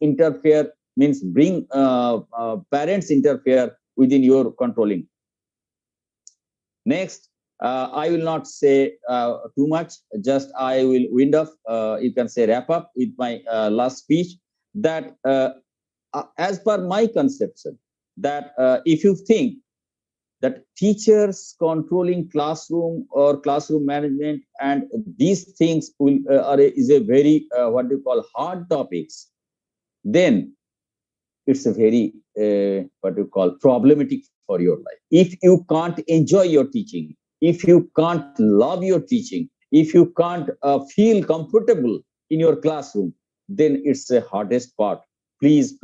interfere, means bring parents interfere within your controlling. Next, I will not say too much, just I will wind up, you can say wrap up with my last speech, that as per my conception, that if you think that teachers controlling classroom or classroom management and these things will is a very what do you call hard topics, then it's a very what do you call problematic for your life. If you can't enjoy your teaching, if you can't love your teaching, if you can't feel comfortable in your classroom, then it's the hardest part. Please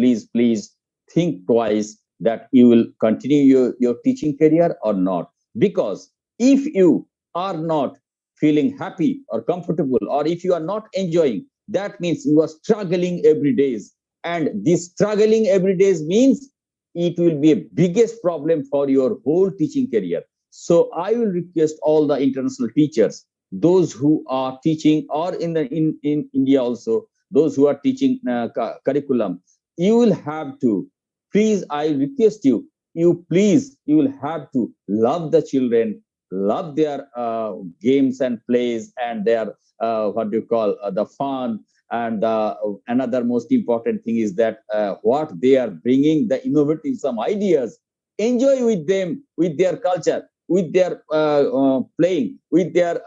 think twice that you will continue your teaching career or not. Because if you are not feeling happy or comfortable, or if you are not enjoying, that means you are struggling every day. And this struggling every day means it will be a biggest problem for your whole teaching career. So I will request all the international teachers, those who are teaching, or in India also, those who are teaching curriculum, you will have to, please, I request you, you will have to love the children, love their games and plays, and their what do you call the fun. And another most important thing is that what they are bringing, the innovative some ideas, enjoy with them, with their culture. with their playing, with their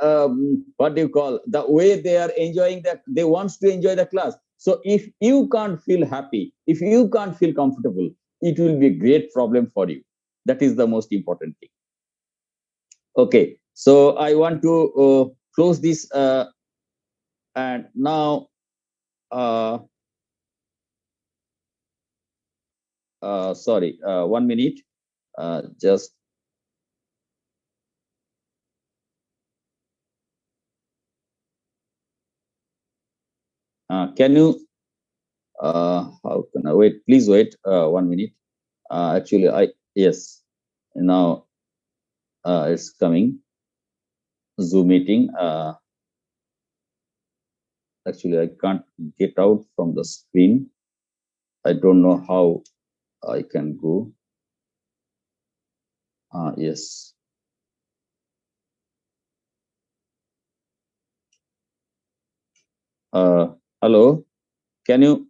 what do you call, the way they are enjoying that, they want to enjoy the class. So if you can't feel happy, if you can't feel comfortable, it will be a great problem for you. That is the most important thing. Okay, so I want to close this, and now sorry, 1 minute, just can you how can I wait? Please wait 1 minute. Actually, yes, now it's coming. Zoom meeting. Actually, I can't get out from the screen. I don't know how I can go. Yes. Hello. Can you?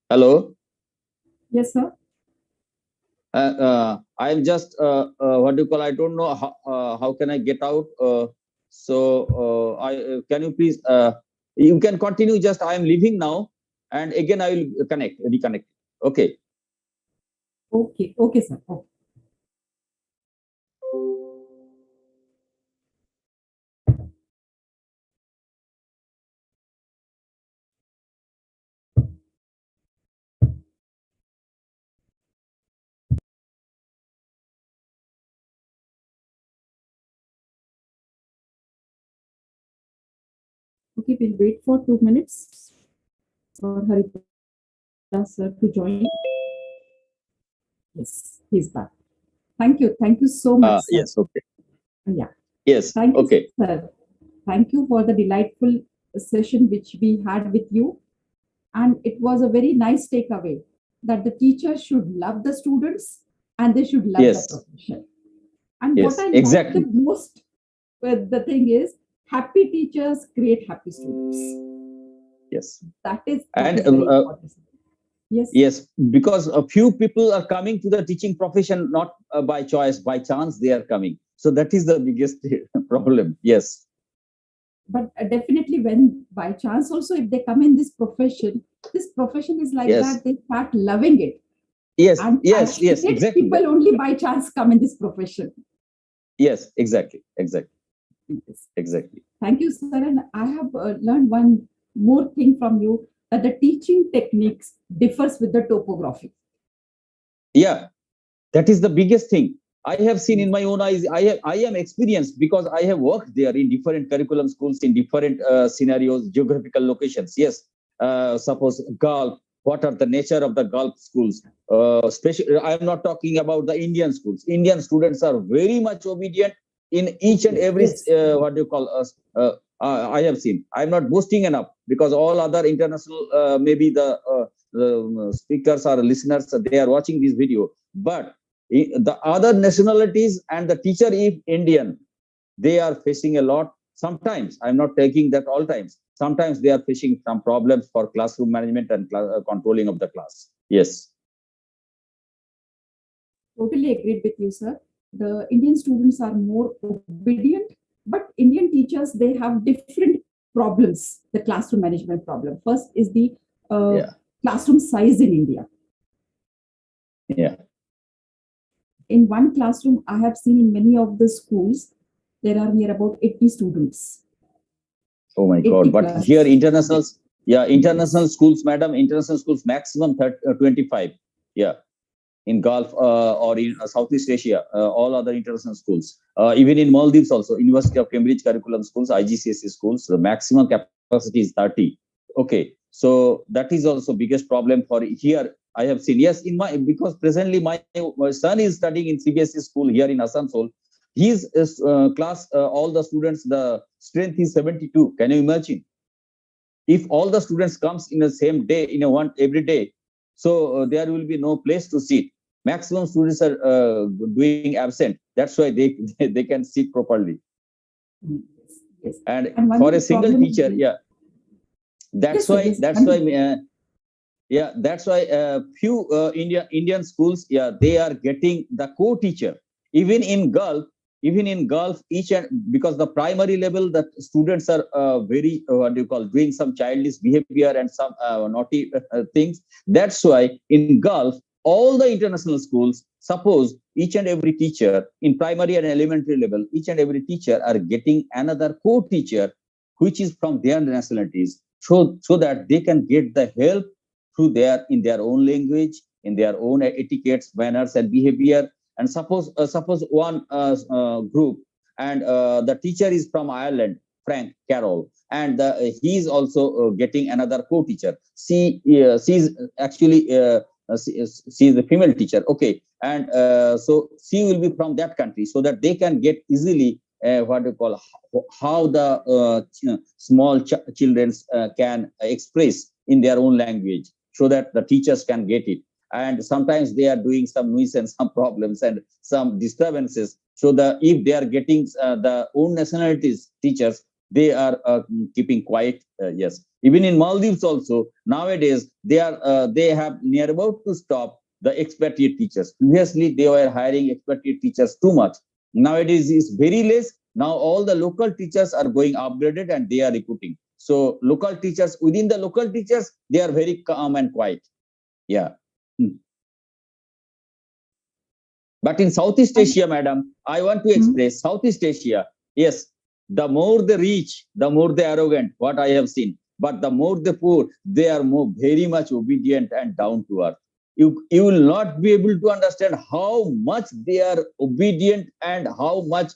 Hello. Yes, sir. I'm just what do you call? I don't know how can I get out. So I can you please? You can continue. Just I am leaving now, and again I will reconnect. Okay. Okay. Okay, sir. Okay. Okay, we'll wait for 2 minutes for Harita sir to join. Yes, he's back. Thank you. Thank you so much, sir. Yes. Okay. Yeah. Yes. Thank you, Okay. sir. Thank you for the delightful session which we had with you. And it was a very nice takeaway that the teacher should love the students and they should love the Yes. profession. And what Yes. I like Exactly. the most with the thing is happy teachers create happy students. Yes. That is And very important. Yes. yes, because a few people are coming to the teaching profession not by choice, by chance they are coming. So that is the biggest problem. Yes. But definitely when by chance also if they come in this profession is like Yes. that, they start loving it. Yes. And Yes. Yes. passionate Exactly. people only by chance come in this profession. Yes. Exactly. Exactly. Yes. Exactly. Thank you, sir. And I have learned one more thing from you, that the teaching techniques differs with the topography. Yeah, that is the biggest thing. I have seen in my own eyes. I am experienced because I have worked there in different curriculum schools, in different scenarios, geographical locations. Yes, suppose Gulf. What are the nature of the Gulf schools? Especially, I am not talking about the Indian schools. Indian students are very much obedient in each and every Yes. what do you call us? I have seen. I am not boasting enough because all other international, maybe the speakers or listeners, they are watching this video, but the other nationalities and the teacher if Indian, they are facing a lot. Sometimes I'm not taking that all times. Sometimes they are facing some problems for classroom management and controlling of the class. Yes. Totally agreed with you, sir. The Indian students are more obedient, but Indian teachers, they have different problems, the classroom management problem. First is the Yeah. classroom size in India. Yeah. In one classroom, I have seen in many of the schools, there are near about 80 students. Oh my 80 God. But plus. here international, yeah, international Yes. schools, madam, international schools maximum 25. Yeah. In Gulf or in Southeast Asia, all other international schools, even in Maldives also, University of Cambridge curriculum schools, IGCSE schools, the maximum capacity is 30. Okay, so that is also biggest problem for here. I have seen, yes, in my, because presently my son is studying in CBSE school here in Asansol. His class, all the students, the strength is 72. Can you imagine? If all the students comes in the same day, in a one every day, so there will be no place to sit. Maximum students are doing absent. That's why they they can sit properly. Yes. Yes. And And one for more a single problem. teacher, yeah, Yes, sir. Yes. that's why yeah, that's why few Indian schools, yeah, they are getting the co-teacher. Even in Gulf, each and because the primary level, the students are very what do you call, doing some childish behavior and some naughty things. That's why in Gulf, all the international schools, suppose each and every teacher in primary and elementary level, each and every teacher are getting another co-teacher which is from their nationalities, so that they can get the help through their in their own language, in their own etiquettes, manners, and behavior. And suppose one group, and the teacher is from Ireland, Frank Carroll, and he is also getting another co-teacher. She's actually she is a female teacher, okay, and so she will be from that country, so that they can get easily what you call, how the small children can express in their own language, so that the teachers can get it. And sometimes they are doing some nuisance, some problems, and some disturbances. So if they are getting the own nationalities teachers, they are keeping quiet. Yes, even in Maldives also nowadays they have near about to stop the expatriate teachers. Previously they were hiring expatriate teachers too much. Nowadays is very less. Now all the local teachers are going upgraded and they are recruiting. So local teachers, within the local teachers, they are very calm and quiet. Yeah. But in Southeast Asia, madam, I want to express Southeast Asia. Yes, the more the rich, the more the arrogant, what I have seen. But the more the poor, they are more very much obedient and down to earth. You will not be able to understand how much they are obedient and how much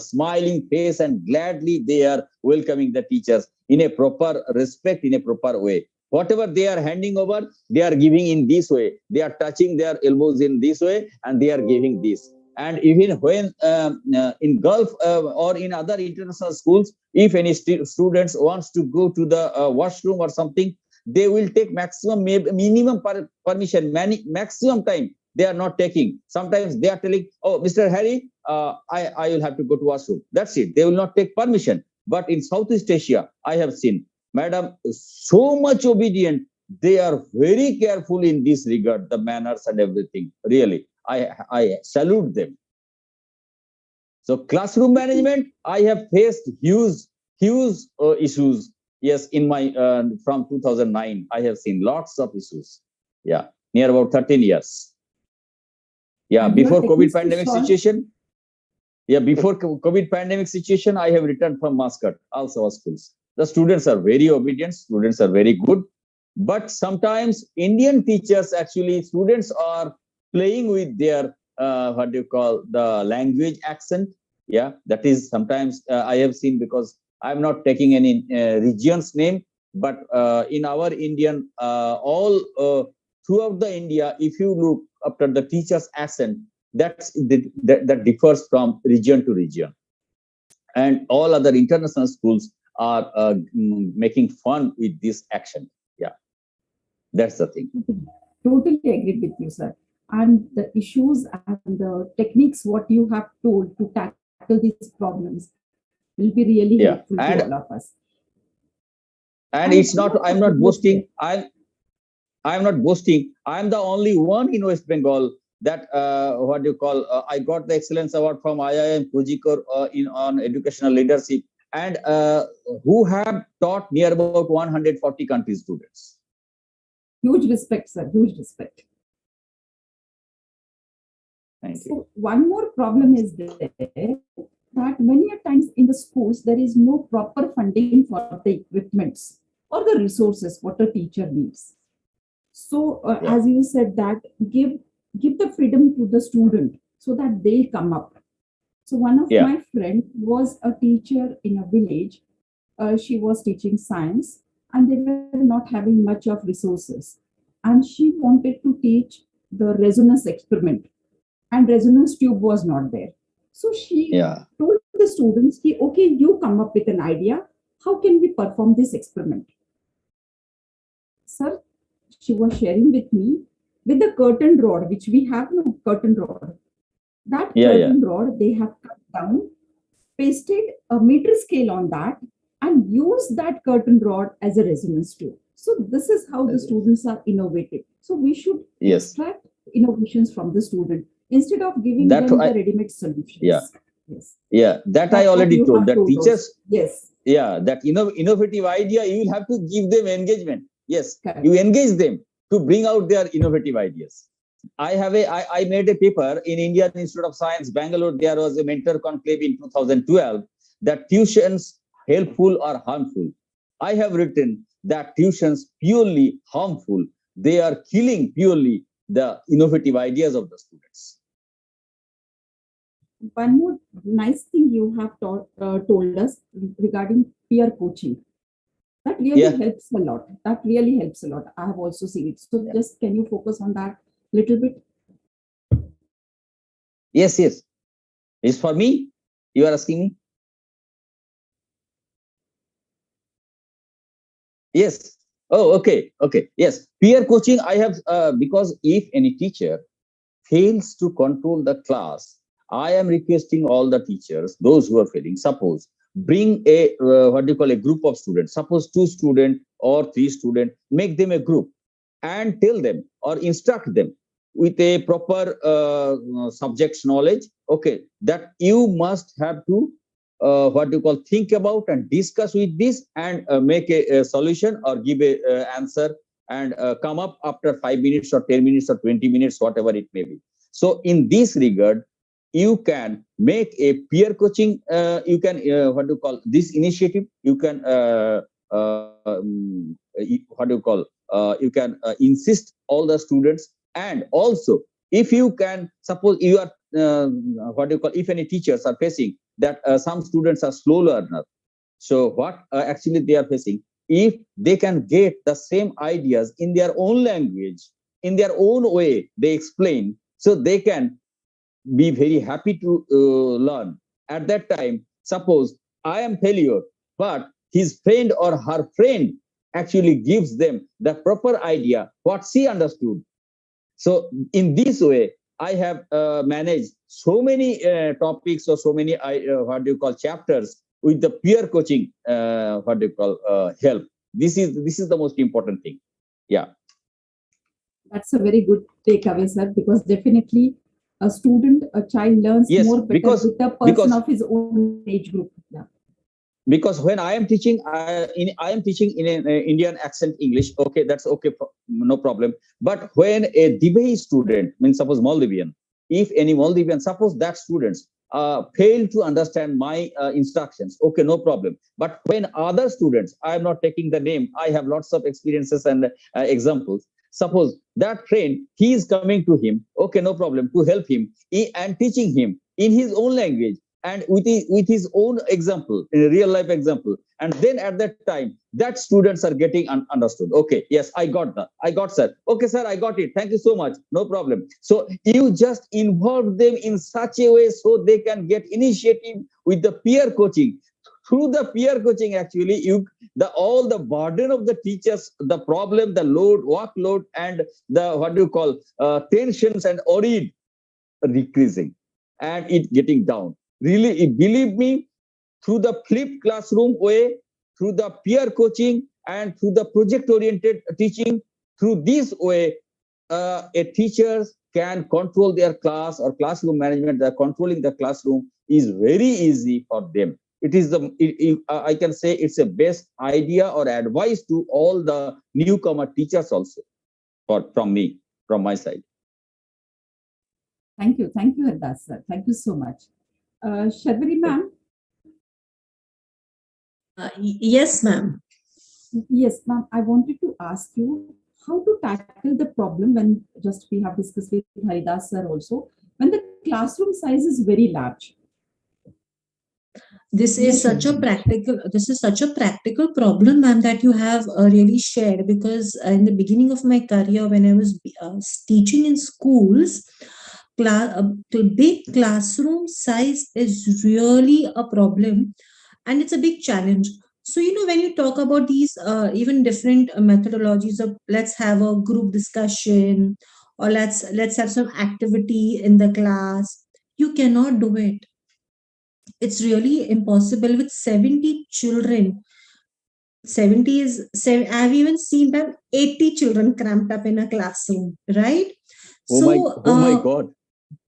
smiling face and gladly they are welcoming the teachers in a proper respect, in a proper way. Whatever they are handing over, they are giving in this way. They are touching their elbows in this way, and they are giving this. And even when in Gulf or in other international schools, if any students wants to go to the washroom or something, they will take maximum, minimum permission, maximum time. They are not taking. Sometimes they are telling, "Oh, Mr. Harry, I will have to go to washroom." That's it. They will not take permission. But in Southeast Asia, I have seen, madam, so much obedient. They are very careful in this regard, the manners and everything. Really, I salute them. So classroom management, I have faced huge issues. Yes, in my from 2009, I have seen lots of issues. Yeah, near about 13 years. Yeah, before COVID pandemic situation. Yeah, before COVID pandemic situation, I have returned from Muscat, also our schools. The students are very obedient, students are very good. But sometimes Indian teachers, actually, students are playing with their, what do you call, the language accent. Yeah, that is sometimes I have seen, because I'm not taking any region's name, but in our Indian, all throughout the India, if you look after the teacher's accent, that differs from region to region. And all other international schools are making fun with this action. Yeah, that's the thing. Totally agree with you, sir. And the issues and the techniques, what you have told to tackle these problems, will be really helpful to all of us. And it's not, I'm not boasting. I'm not boasting. I'm the only one in West Bengal that what do you call? I got the Excellence Award from IIM Kojikor on educational leadership, and who have taught near about 140 country students. Huge respect, sir. Huge respect. Thank you. So one more problem is there, that many a times in the schools there is no proper funding for the equipments or the resources what a teacher needs. So as you said, that give the freedom to the student so that they come up. So one of my friend was a teacher in a village. She was teaching science, and they were not having much of resources. And she wanted to teach the resonance experiment, and resonance tube was not there. So she told the students, okay, you come up with an idea. How can we perform this experiment? Sir, she was sharing with me with the curtain rod, which we have no curtain rod. That curtain rod, they have cut down, pasted a meter scale on that, and used that curtain rod as a resonance tube. So this is how the students are innovative. So we should extract innovations from the student. instead of giving That them the I, ready-made yeah, solutions. Yes, yeah, that I that's what already you told have that told also. teachers, Yes, yeah, that innovative idea, you will have to give them engagement. Yes, you correct. engage them to bring out their innovative ideas. I made a paper in Indian Institute of Science, Bangalore. There was a mentor conclave in 2012 that tuitions helpful or harmful. I have written that tuitions purely harmful. They are killing purely the innovative ideas of the students. One more nice thing you have told us regarding peer coaching. That really Yeah, helps a lot. That really helps a lot. I have also seen it. So yeah. just can you focus on that little bit? Yes, yes. It's for me. You are asking me? Yes. Oh, okay. Okay. Yes. Peer coaching, I have, because if any teacher fails to control the class, I am requesting all the teachers, those who are failing, suppose bring a, what do you call, a group of students, suppose two students or three students, make them a group and tell them or instruct them with a proper subjects knowledge, okay, that you must have to, what do you call, think about and discuss with this and make a solution or give a answer and come up after 5 minutes or 10 minutes or 20 minutes, whatever it may be. So in this regard, you can make a peer coaching, you can, what do you call, this initiative, you can, what do you call, you can insist all the students. And also, if you can, suppose you are, what do you call, if any teachers are facing that some students are slow learner, so what actually they are facing, if they can get the same ideas in their own language, in their own way, they explain, so they can be very happy to learn. At that time, suppose I am failure, but his friend or her friend actually gives them the proper idea, what she understood. So in this way, I have managed so many topics or so many, what do you call, chapters with the peer coaching, what do you call, help. This is the most important thing. Yeah. That's a very good takeaway, sir, because definitely a child learns Yes, more better with a person because of his own age group. Yeah. because when I am teaching, I am teaching in an Indian accent English. Okay, that's okay, no problem. But when a Debay student, means suppose Maldivian, if any Maldivian, suppose that students fail to understand my instructions, okay, no problem. But when other students, I am not taking the name, I have lots of experiences and examples. Suppose that friend, he is coming to him, okay, no problem, to help him and teaching him in his own language and with his own example, in a real life example, and then at that time that students are getting understood. Okay, yes, I got, sir. Okay, sir, I got it, thank you so much, no problem. So you just involve them in such a way so they can get initiative with the peer coaching. Through the peer coaching, actually, you, the all the burden of the teachers, the problem, the load, workload, and the, what do you call, tensions and worried decreasing and it getting down. Really, believe me, through the flipped classroom way, through the peer coaching, and through the project oriented teaching, through this way, a teachers can control their class or classroom management. They're controlling the classroom is very easy for them. It is I can say it's a best idea or advice to all the newcomer teachers also, for from me, from my side. Thank you, Hardas, sir. Thank you so much. Shadwari ma'am, Yes, ma'am. yes, ma'am, I wanted to ask you how to tackle the problem when just we have discussed with Haridas sir also, when the classroom size is very large. Yes, Shadwari. This is such a practical problem, ma'am, that you have really shared, because in the beginning of my career, when I was teaching in schools, the big classroom size is really a problem, and it's a big challenge. So, when you talk about these even different methodologies of, let's have a group discussion, or let's have some activity in the class, you cannot do it. It's really impossible with 70 children. 70 is seven, I've even seen them 80 children cramped up in a classroom, right? Oh my, So oh my God.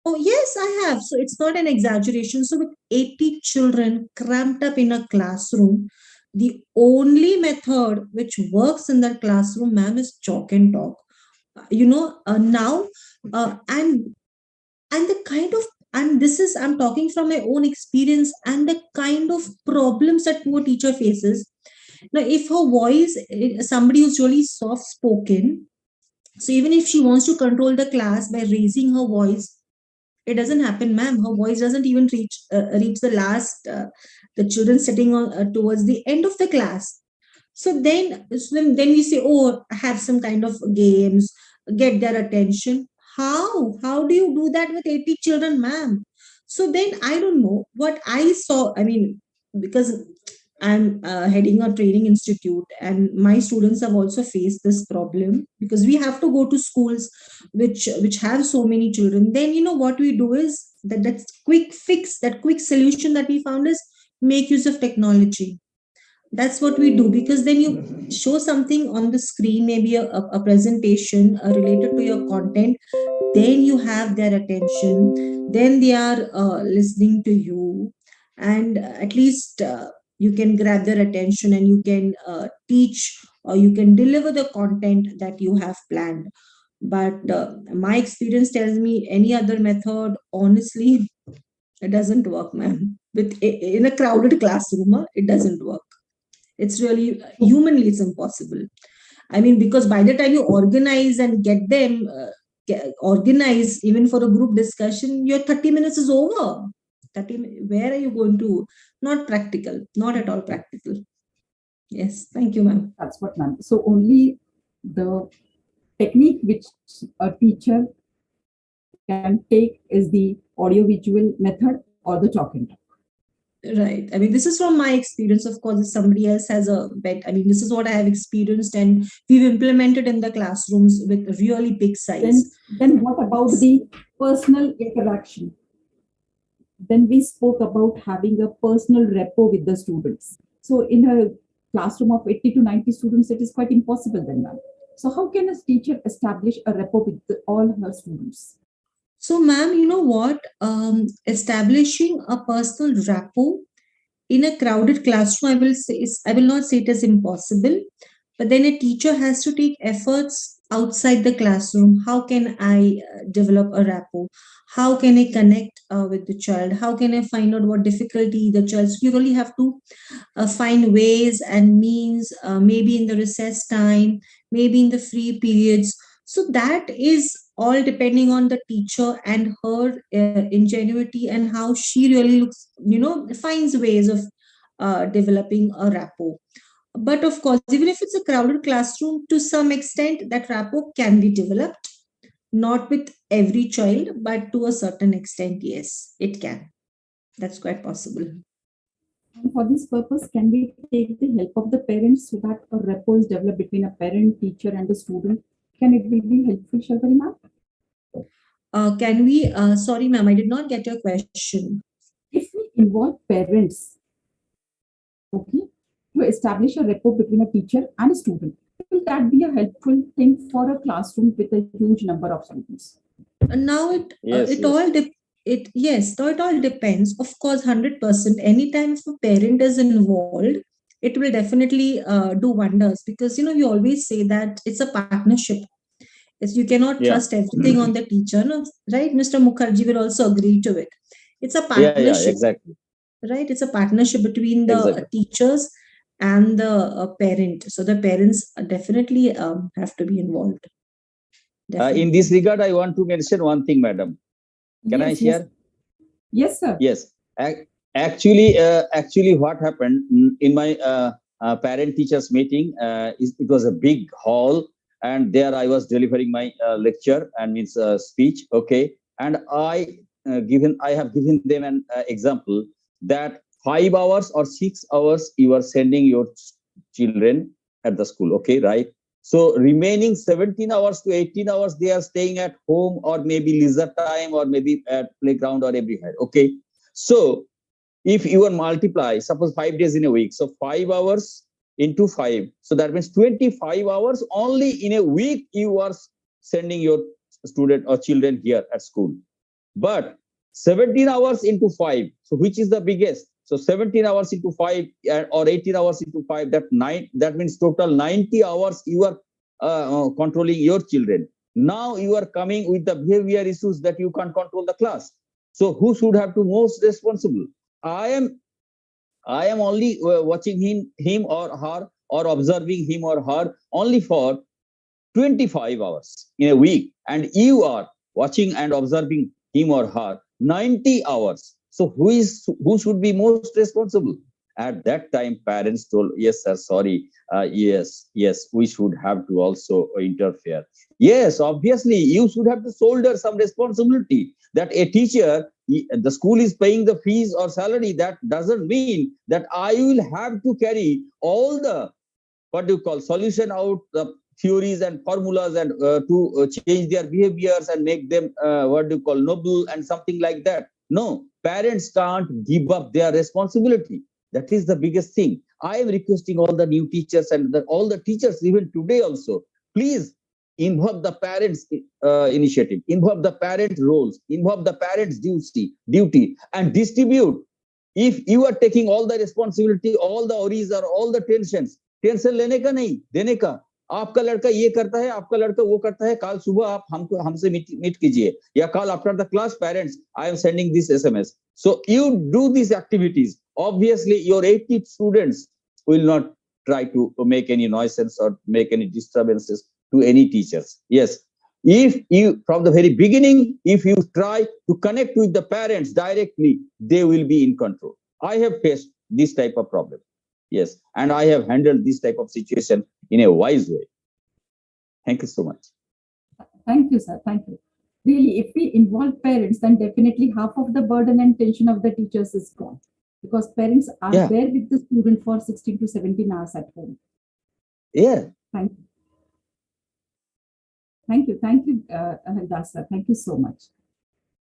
Oh, yes, I have. So it's not an exaggeration. So with 80 children cramped up in a classroom, the only method which works in that classroom, ma'am, is chalk and talk. Now, and the kind of, and this is, I'm talking from my own experience, and the kind of problems that poor teacher faces. Now, if her voice, somebody who's really soft spoken, so even if she wants to control the class by raising her voice, it doesn't happen, ma'am. Her voice doesn't even reach the last, the children sitting on towards the end of the class. So then we say, oh, have some kind of games, get their attention. How do you do that with 80 children, ma'am? So then I don't know what I saw. I mean, because I'm heading a training institute, and my students have also faced this problem because we have to go to schools which have so many children. Then what we do is that quick fix, that quick solution that we found is make use of technology. That's what we do, because then you show something on the screen, maybe a presentation related to your content, then you have their attention, then they are listening to you, and at least you can grab their attention, and you can teach, or you can deliver the content that you have planned. But my experience tells me any other method, honestly, it doesn't work, ma'am. In a crowded classroom, it doesn't work. It's really, humanly, it's impossible. I mean, because by the time you organize and get them organized, even for a group discussion, your 30 minutes is over. 30, where are you going to? Not practical, not at all practical. Yes, thank you, ma'am. That's what, ma'am. So only the technique which a teacher can take is the audio-visual method or the chalk and talk. Right. I mean, this is from my experience. Of course, if somebody else has a bet, I mean, this is what I have experienced, and we've implemented in the classrooms with really big size. Then what about the personal interaction? Then we spoke about having a personal rapport with the students. So in a classroom of 80 to 90 students, it is quite impossible then, ma'am. So how can a teacher establish a rapport with all her students? So, ma'am, you know what? Establishing a personal rapport in a crowded classroom, I will not say it is impossible, but then a teacher has to take efforts outside the classroom. How can I develop a rapport? How can I connect with the child? How can I find out what difficulty the child? So you really have to find ways and means, maybe in the recess time, maybe in the free periods. So that is all depending on the teacher and her ingenuity, and how she really looks, finds ways of developing a rapport. But of course, even if it's a crowded classroom, to some extent, that rapport can be developed. Not with every child, but to a certain extent, yes, it can. That's quite possible. And for this purpose, can we take the help of the parents so that a rapport is developed between a parent, teacher, and a student? Can it will be helpful, Shalvari ma'am? Can we, sorry, ma'am, I did not get your question. If we involve parents, okay, to establish a rapport between a teacher and a student, will that be a helpful thing for a classroom with a huge number of students? Now Yes, it yes. all it yes, so it all depends. Of course, 100%. Anytime if a parent is involved, it will definitely do wonders, because we always say that it's a partnership. It's, you cannot Yeah. trust everything on the teacher, no? Right? Mr. Mukherjee will also agree to it. It's a Yeah, yeah, partnership, exactly. right? It's a partnership between the Exactly. teachers and the parent. So the parents definitely have to be involved. In this Definitely. regard, I want to mention one thing, madam. Can I Yes, yes, share? yes, sir. Yes. Actually, what happened in my parent teachers meeting, it was a big hall, and there I was delivering my lecture and means speech. Okay, and I have given them an example that 5 hours or 6 hours you are sending your children at the school. Okay, right? So remaining 17 hours to 18 hours, they are staying at home or maybe leisure time or maybe at playground or everywhere. Okay. So if you are multiply, suppose 5 days in a week, so 5 hours into 5. So that means 25 hours only in a week you are sending your student or children here at school. But 17 hours into 5, so which is the biggest? So 17 hours into 5 or 18 hours into 5, that means total 90 hours you are controlling your children. Now you are coming with the behavior issues that you can't control the class. So who should have to most responsible? I am I am only watching him or her, or observing him or her only for 25 hours in a week, and you are watching and observing him or her 90 hours. So who should be most responsible? At that time, parents told, yes sir, sorry, yes, we should have to also interfere. Yes, obviously you should have to shoulder some responsibility. That a teacher, the school is paying the fees or salary, that doesn't mean that I will have to carry all the, what do you call, solution out, the theories and formulas, and to change their behaviors and make them what do you call, noble and something like that. No, parents can't give up their responsibility. That is the biggest thing. I am requesting all the new teachers and all the teachers even today also, please involve the parents initiative, involve the parent roles, involve the parents duty, and distribute. If you are taking all the responsibility, all the worries or all the tension लेने का नहीं, देने का. आपका लड़का ये करता है, आपका लड़का वो करता है, कल सुबह आप हमसे मीट कीजिए, या कल after the class, parents, I am sending this SMS. So you do these activities. Obviously, your 80 students will not try to make any nuisance or make any disturbances to any teachers. Yes, if you from the very beginning, if you try to connect with the parents directly, they will be in control. I have faced this type of problem. Yes, and I have handled this type of situation in a wise way. Thank you so much. Thank you, sir. Thank you. Really, if we involve parents, then definitely half of the burden and tension of the teachers is gone, because parents are there with the student for 16 to 17 hours at home. Yeah. Thank you. Thank you, Haridas sir. Thank you so much.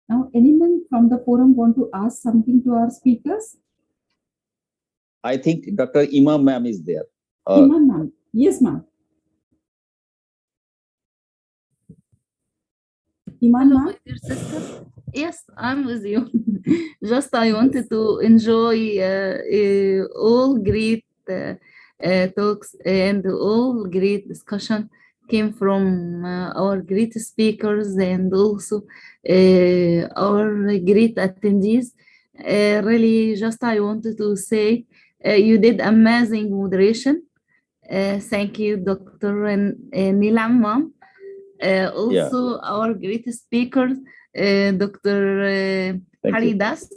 Now, anyone from the forum want to ask something to our speakers? I think Dr. Imam ma'am is there. Imam ma'am. Yes, ma'am. Iman Hello, ma'am. my dear sister. Yes, I'm with you. Just I wanted to enjoy all great talks and all great discussion came from our great speakers and also our great attendees. Really, just I wanted to say you did amazing moderation. Thank you, Dr. Nilam, ma'am. Also, our great speakers, Dr. Haridas.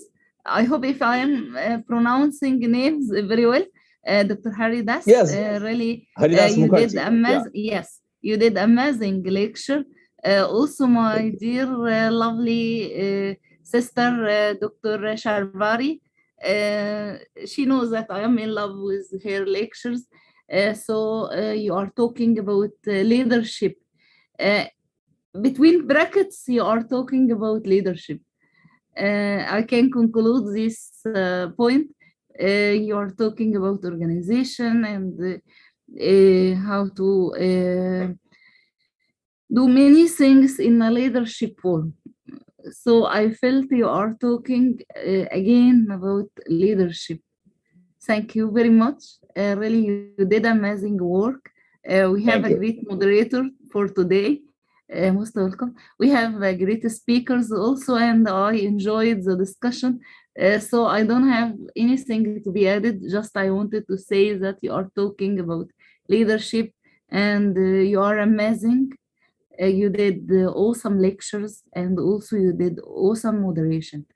I hope if I am pronouncing names very well, Dr. Haridas. Yes. Really, Haridas you Mukherjee. did amazing. Yes, you did amazing lecture. Also, my dear, lovely sister, Dr. Sharvari. She knows that I am in love with her lectures. So you are talking about leadership. Between brackets, you are talking about leadership. I can conclude this point. You are talking about organization and how to do many things in a leadership form. So I felt you are talking again about leadership. Thank you very much. Really, you did amazing work. We have a great moderator for today. Most welcome. We have great speakers also, and I enjoyed the discussion. So I don't have anything to be added. Just I wanted to say that you are talking about leadership, and you are amazing. You did awesome lectures, and also you did awesome moderation.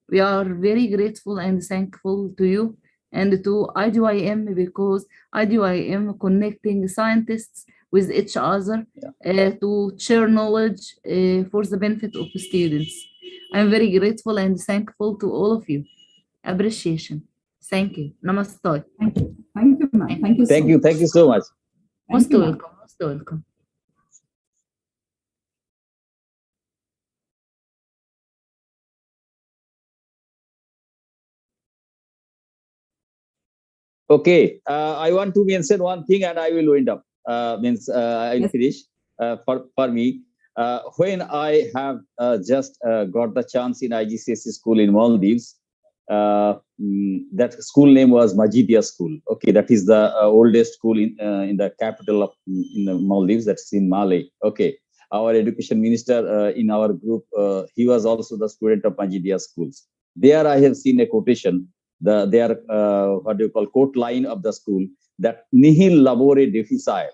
We are very grateful and thankful to you and to IDYM, because IDYM connecting scientists with each other to share knowledge for the benefit of students. I'm very grateful and thankful to all of you. Appreciation. Thank you. Namaste. Thank you. Thank you, ma'am. Thank you. Thank you so much. Most welcome. Most welcome. Okay, I want to mention one thing and I will wind up. I will finish for me. when I have just got the chance in IGCSE school in Maldives, that school name was Majidia School. Okay, that is the oldest school in the capital of in the Maldives. That's in Malé. Okay, our education minister in our group, he was also the student of Majidia schools. There, I have seen a quotation. Their what do you call quote line of the school, that nihil labore deficit,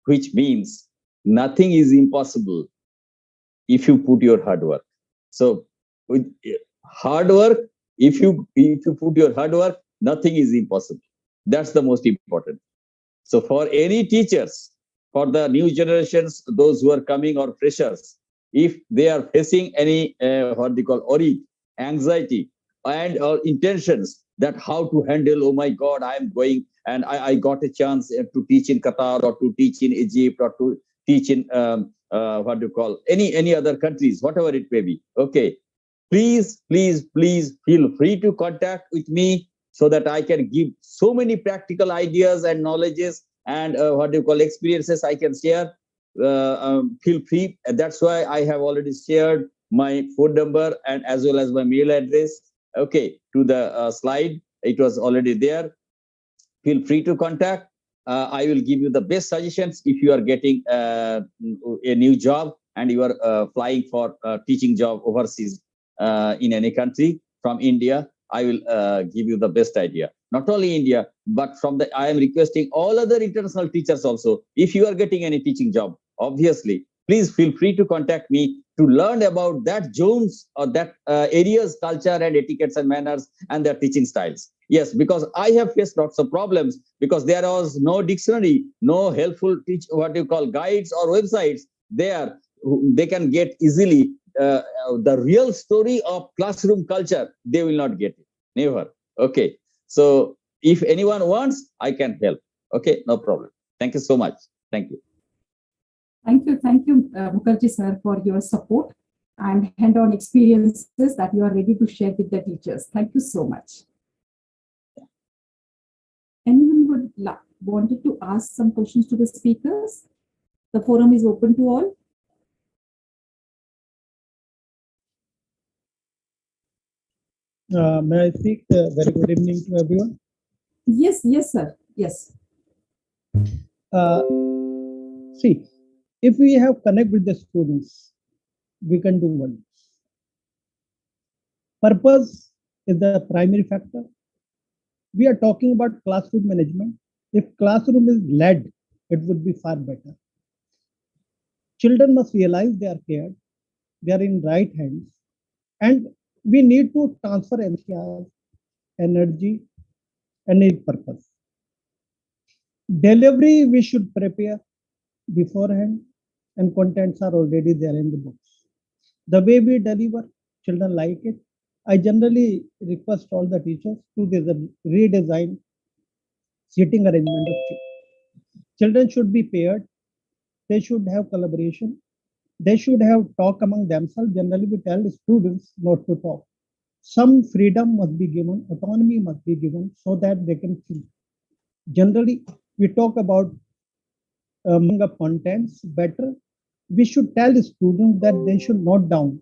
which means nothing is impossible if you put your hard work. So with hard work, if you put your hard work, nothing is impossible. That's the most important. So for any teachers, for the new generations, those who are coming or freshers, if they are facing any what they call ori, anxiety, and or intentions that how to handle, oh my God, I am going and I got a chance to teach in Qatar or to teach in Egypt or to teach in what do you call any other countries, whatever it may be. Okay, please feel free to contact with me so that I can give so many practical ideas and knowledges and what do you call experiences I can share. Feel free. That's why I have already shared my phone number and as well as my mail address. Okay, to the slide. It was already there. Feel free to contact. I will give you the best suggestions if you are getting a new job and you are flying for a teaching job overseas in any country from India. I will give you the best idea. Not only India, but from the I am requesting all other international teachers also. If you are getting any teaching job, obviously, please feel free to contact me to learn about that zones or that areas, culture and etiquettes and manners and their teaching styles. Yes, because I have faced lots of problems because there was no dictionary, no helpful what you call guides or websites there. They can get easily the real story of classroom culture. They will not get it. Never. Okay. So if anyone wants, I can help. Okay, no problem. Thank you so much. Thank you. Thank you, Mukherjee sir, for your support and hand-on experiences that you are ready to share with the teachers. Thank you so much. Anyone would wanted to ask some questions to the speakers? The forum is open to all. May I speak? Very good evening to everyone. Yes, sir. Yes. See, if we have connect with the students, we can do wonders. Purpose is the primary factor. We are talking about classroom management. If classroom is led, it would be far better. Children must realize they are cared, they are in right hands, and we need to transfer enthusiasm, energy, and need purpose. Delivery we should prepare beforehand, and contents are already there in the books. The way we deliver, children like it. I generally request all the teachers to redesign seating arrangement of children. Children should be paired. They should have collaboration. They should have talk among themselves. Generally, we tell students not to talk. Some freedom must be given, autonomy must be given so that they can think. Generally, we talk about up contents better. We should tell the students that they should note down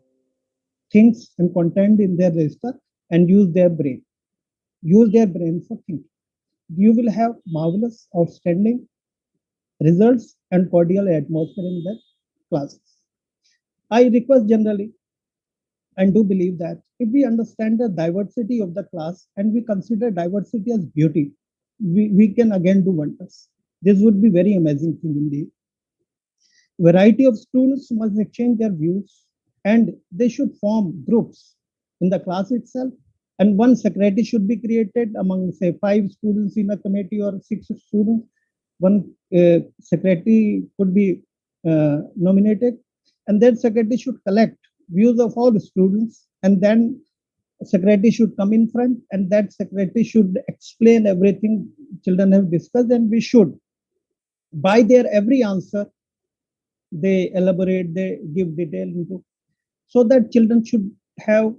things and content in their register and use their brain. Use their brain for thinking. You will have marvelous, outstanding results and cordial atmosphere in the classes. I request generally and do believe that if we understand the diversity of the class and we consider diversity as beauty, we can again do wonders. This would be very amazing thing indeed. Variety of students must exchange their views and they should form groups in the class itself. And one secretary should be created among, say, 5 students in a committee or 6 students. One secretary could be nominated, and that secretary should collect views of all the students, and then secretary should come in front, and that secretary should explain everything children have discussed, and we should, by their every answer, they elaborate, they give detail into, so that children should have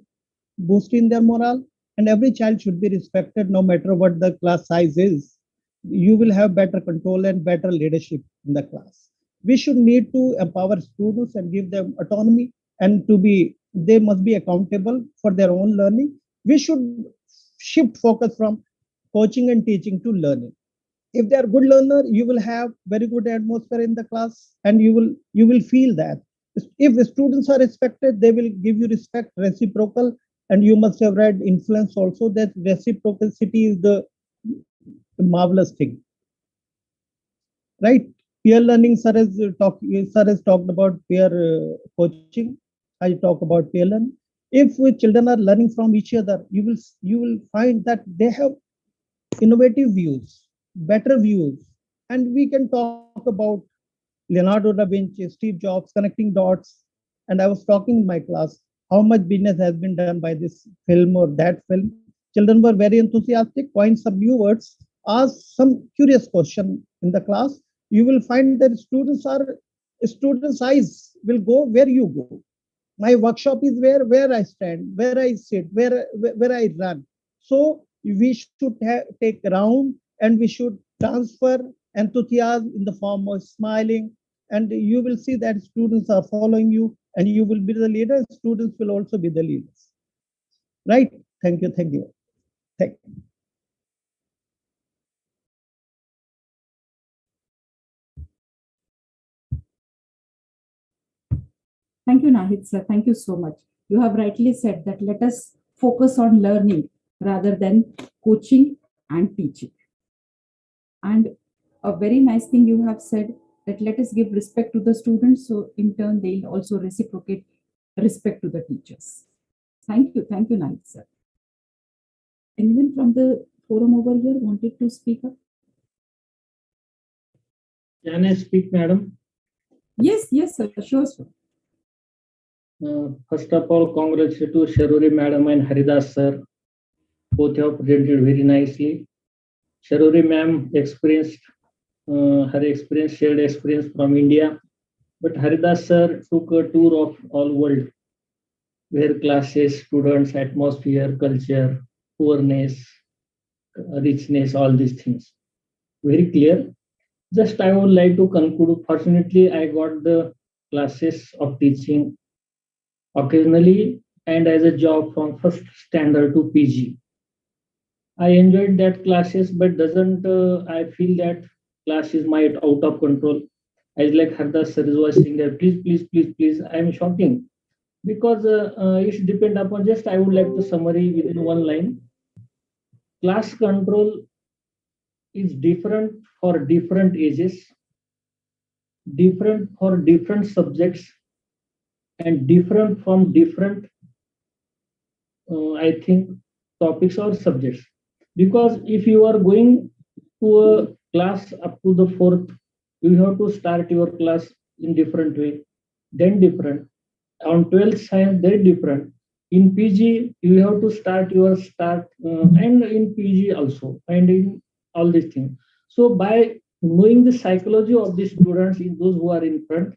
boost in their morale, and every child should be respected no matter what the class size is. You will have better control and better leadership in the class. We should need to empower students and give them autonomy, and to be they must be accountable for their own learning. We should shift focus from coaching and teaching to learning. If they are good learner, you will have very good atmosphere in the class, and you will feel that if the students are respected, they will give you respect, reciprocal. And you must have read influence also, that reciprocity is the marvelous thing, right? Peer learning, sir has talked about peer coaching. I talk about peer learning. If children are learning from each other, you will find that they have innovative views, better views. And we can talk about Leonardo da Vinci, Steve Jobs, connecting dots. And I was talking in my class how much business has been done by this film or that film. Children were very enthusiastic, coined some new words, asked some curious question in the class. You will find that students' eyes will go where you go. My workshop is where I stand, where I sit, where I run. So we should take ground, and we should transfer enthusiasm in the form of smiling. And you will see that students are following you, and you will be the leader. Students will also be the leaders, right? Thank you. Thank Thank you, Nahid sir. Thank you so much. You have rightly said that let us focus on learning rather than coaching and teaching. And a very nice thing you have said, that let us give respect to the students, so in turn they'll also reciprocate respect to the teachers. Thank you, Nahid sir. Anyone from the forum over here wanted to speak up? Can I speak, madam? Yes, sir, sure, sir. First of all, congratulations to Sharuri madam and Haridas sir. Both have presented very nicely. Sharuri ma'am experienced her experience, shared experience from India, but Haridas sir took a tour of all world, where classes, students, atmosphere, culture, poorness, richness, all these things. Very clear. Just I would like to conclude. Fortunately, I got the classes of teaching occasionally and as a job from first standard to PG. I enjoyed that classes, but doesn't I feel that class is might out of control. As like Hardas sir was saying that please, I am shocking because it depend upon, just I would like to summary within one line. Class control is different for different ages, different for different subjects, and different from different I think topics or subjects. Because if you are going to a class up to the fourth, you have to start your class in different way, then different. On 12th science, they're different. In PG, you have to start and in PG also, and in all these things. So by knowing the psychology of the students, in those who are in front,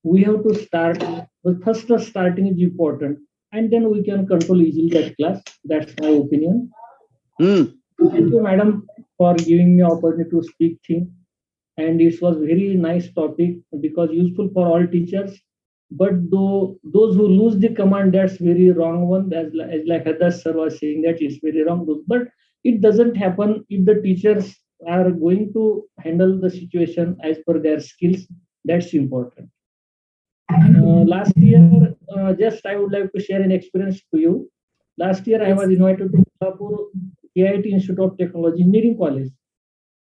we have to start. The first starting is important, and then we can control easily that class. That's my opinion. Thank you, madam, for giving me opportunity to speak thing. And it was very nice topic because useful for all teachers. But though those who lose the command, that's very wrong one. As like Hadass sir was saying, that is very wrong. But it doesn't happen if the teachers are going to handle the situation as per their skills. That's important. Last year, just I would like to share an experience to you. Last year, I was invited to Kolhapur KIT Institute of Technology Engineering College,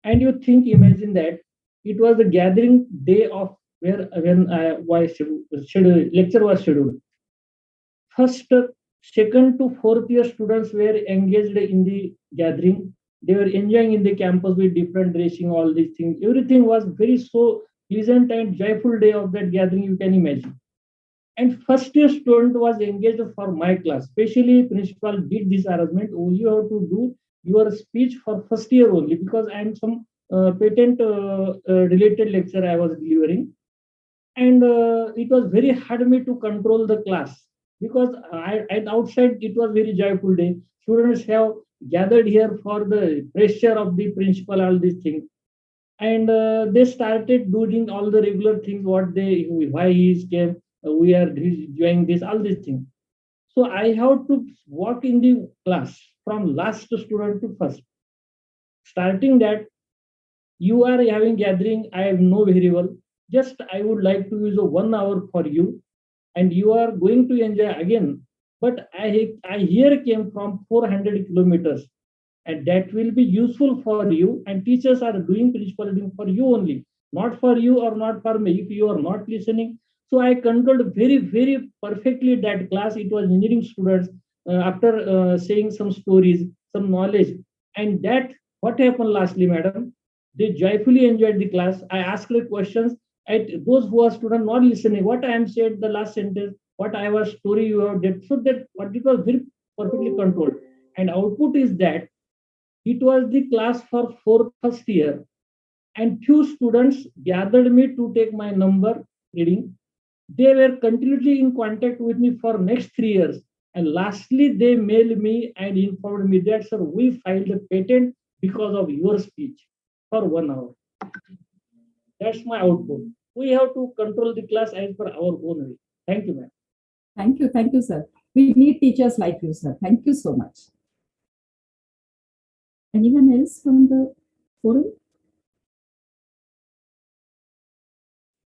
and you think, imagine that it was the gathering day of where when lecture was scheduled. First, second to fourth year students were engaged in the gathering. They were enjoying in the campus with different dressing, all these things. Everything was very so pleasant and joyful day of that gathering. You can imagine. And first year student was engaged for my class. Especially principal did this arrangement. Oh, you have to do your speech for first year only because I am some patent related lecture I was delivering, and it was very hard me to control the class because at outside it was very joyful day. Students have gathered here for the pressure of the principal, all these things. and they started doing all the regular things, what they, why he came, we are doing this, all these things. So I have to walk in the class from last student to first, starting that you are having gathering, I have no very well, just I would like to use a 1 hour for you, and you are going to enjoy again. But I here came from 400 kilometers, and that will be useful for you, and teachers are doing principal doing for you only, not for you or not for me if you are not listening. So I controlled very very perfectly that class. It was engineering students, after saying some stories, some knowledge. And that, what happened lastly, madam, they joyfully enjoyed the class. I asked the questions, at those who are student not listening what I am said the last sentence, what I was story you have did, so that what it was very perfectly controlled. And output is that it was the class for first year, and few students gathered me to take my number reading. They were continually in contact with me for next 3 years. And lastly, they mailed me and informed me that, sir, we filed a patent because of your speech for 1 hour. That's my output. We have to control the class as per our own way. Thank you, ma'am. Thank you, sir. We need teachers like you, sir. Thank you so much. Anyone else from the forum?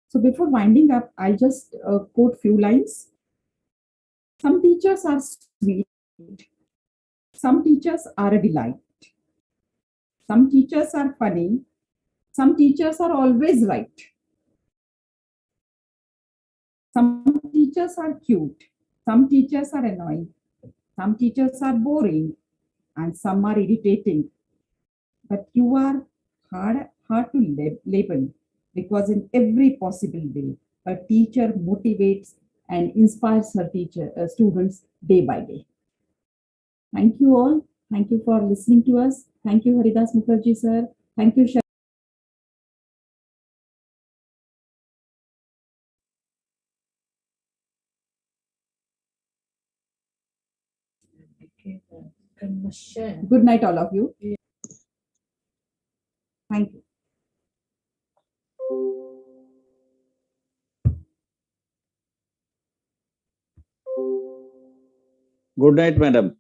So before winding up, I'll just quote few lines. Some teachers are sweet. Some teachers are a delight. Some teachers are funny. Some teachers are always right. Some teachers are cute. Some teachers are annoying. Some teachers are boring. And some are irritating. But you are hard to label, because in every possible way, a teacher motivates and inspires her students day by day. Thank you all. Thank you for listening to us. Thank you, Haridas Mukherjee sir. Thank you, good night, all of you. Thank you. Good night, madam.